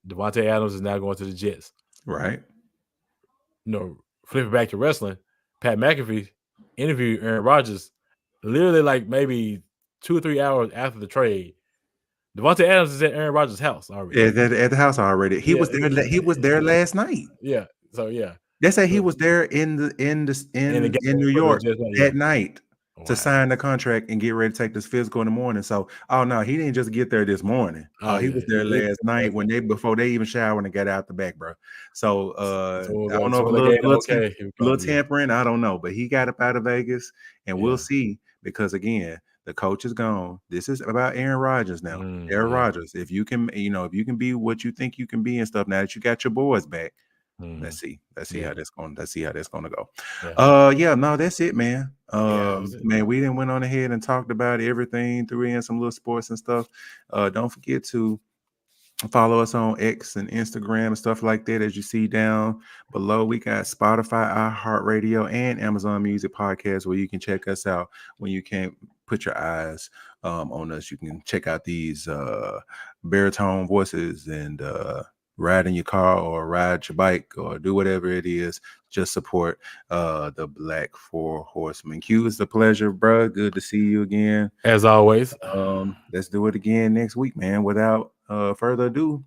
Devontae Adams is now going to the Jets.
Right.
flipping back to wrestling, Pat McAfee interviewed Aaron Rodgers literally like maybe 2 or 3 hours after the trade. Devontae Adams is at Aaron Rodgers' house already.
At the house already. He
Yeah.
was there. He was there last night.
Yeah. So yeah.
They say he was there in New York that night to sign the contract and get ready to take this physical in the morning. So, oh no, he didn't just get there this morning. He was there last night before they even showered and got out the back, bro. So I don't know if little tampering, I don't know, but he got up out of Vegas, and we'll see, because again, the coach is gone. This is about Aaron Rodgers now. Aaron Rodgers, if you can be what you think you can be and stuff, now that you got your boys back. Let's see how that's going. Let's see how that's going to go. No, that's it, man. Man, we didn't went on ahead and talked about everything, threw in some little sports and stuff. Don't forget to follow us on X and Instagram and stuff like that. As you see down below, we got Spotify, iHeartRadio, and Amazon Music Podcast, where you can check us out when you can't put your eyes on us. You can check out these baritone voices and ride in your car or ride your bike or do whatever it is. Just support the Black Four Horsemen. Q, it's a pleasure, bro. Good to see you again,
as always.
Let's do it again next week, man. Without further ado,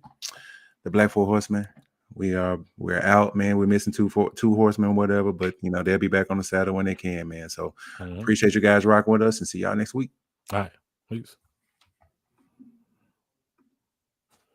the Black Four Horsemen, we're out, man. We're missing two horsemen, whatever, but they'll be back on the saddle when they can, man. So appreciate you guys rocking with us, and see y'all next week.
All right, peace.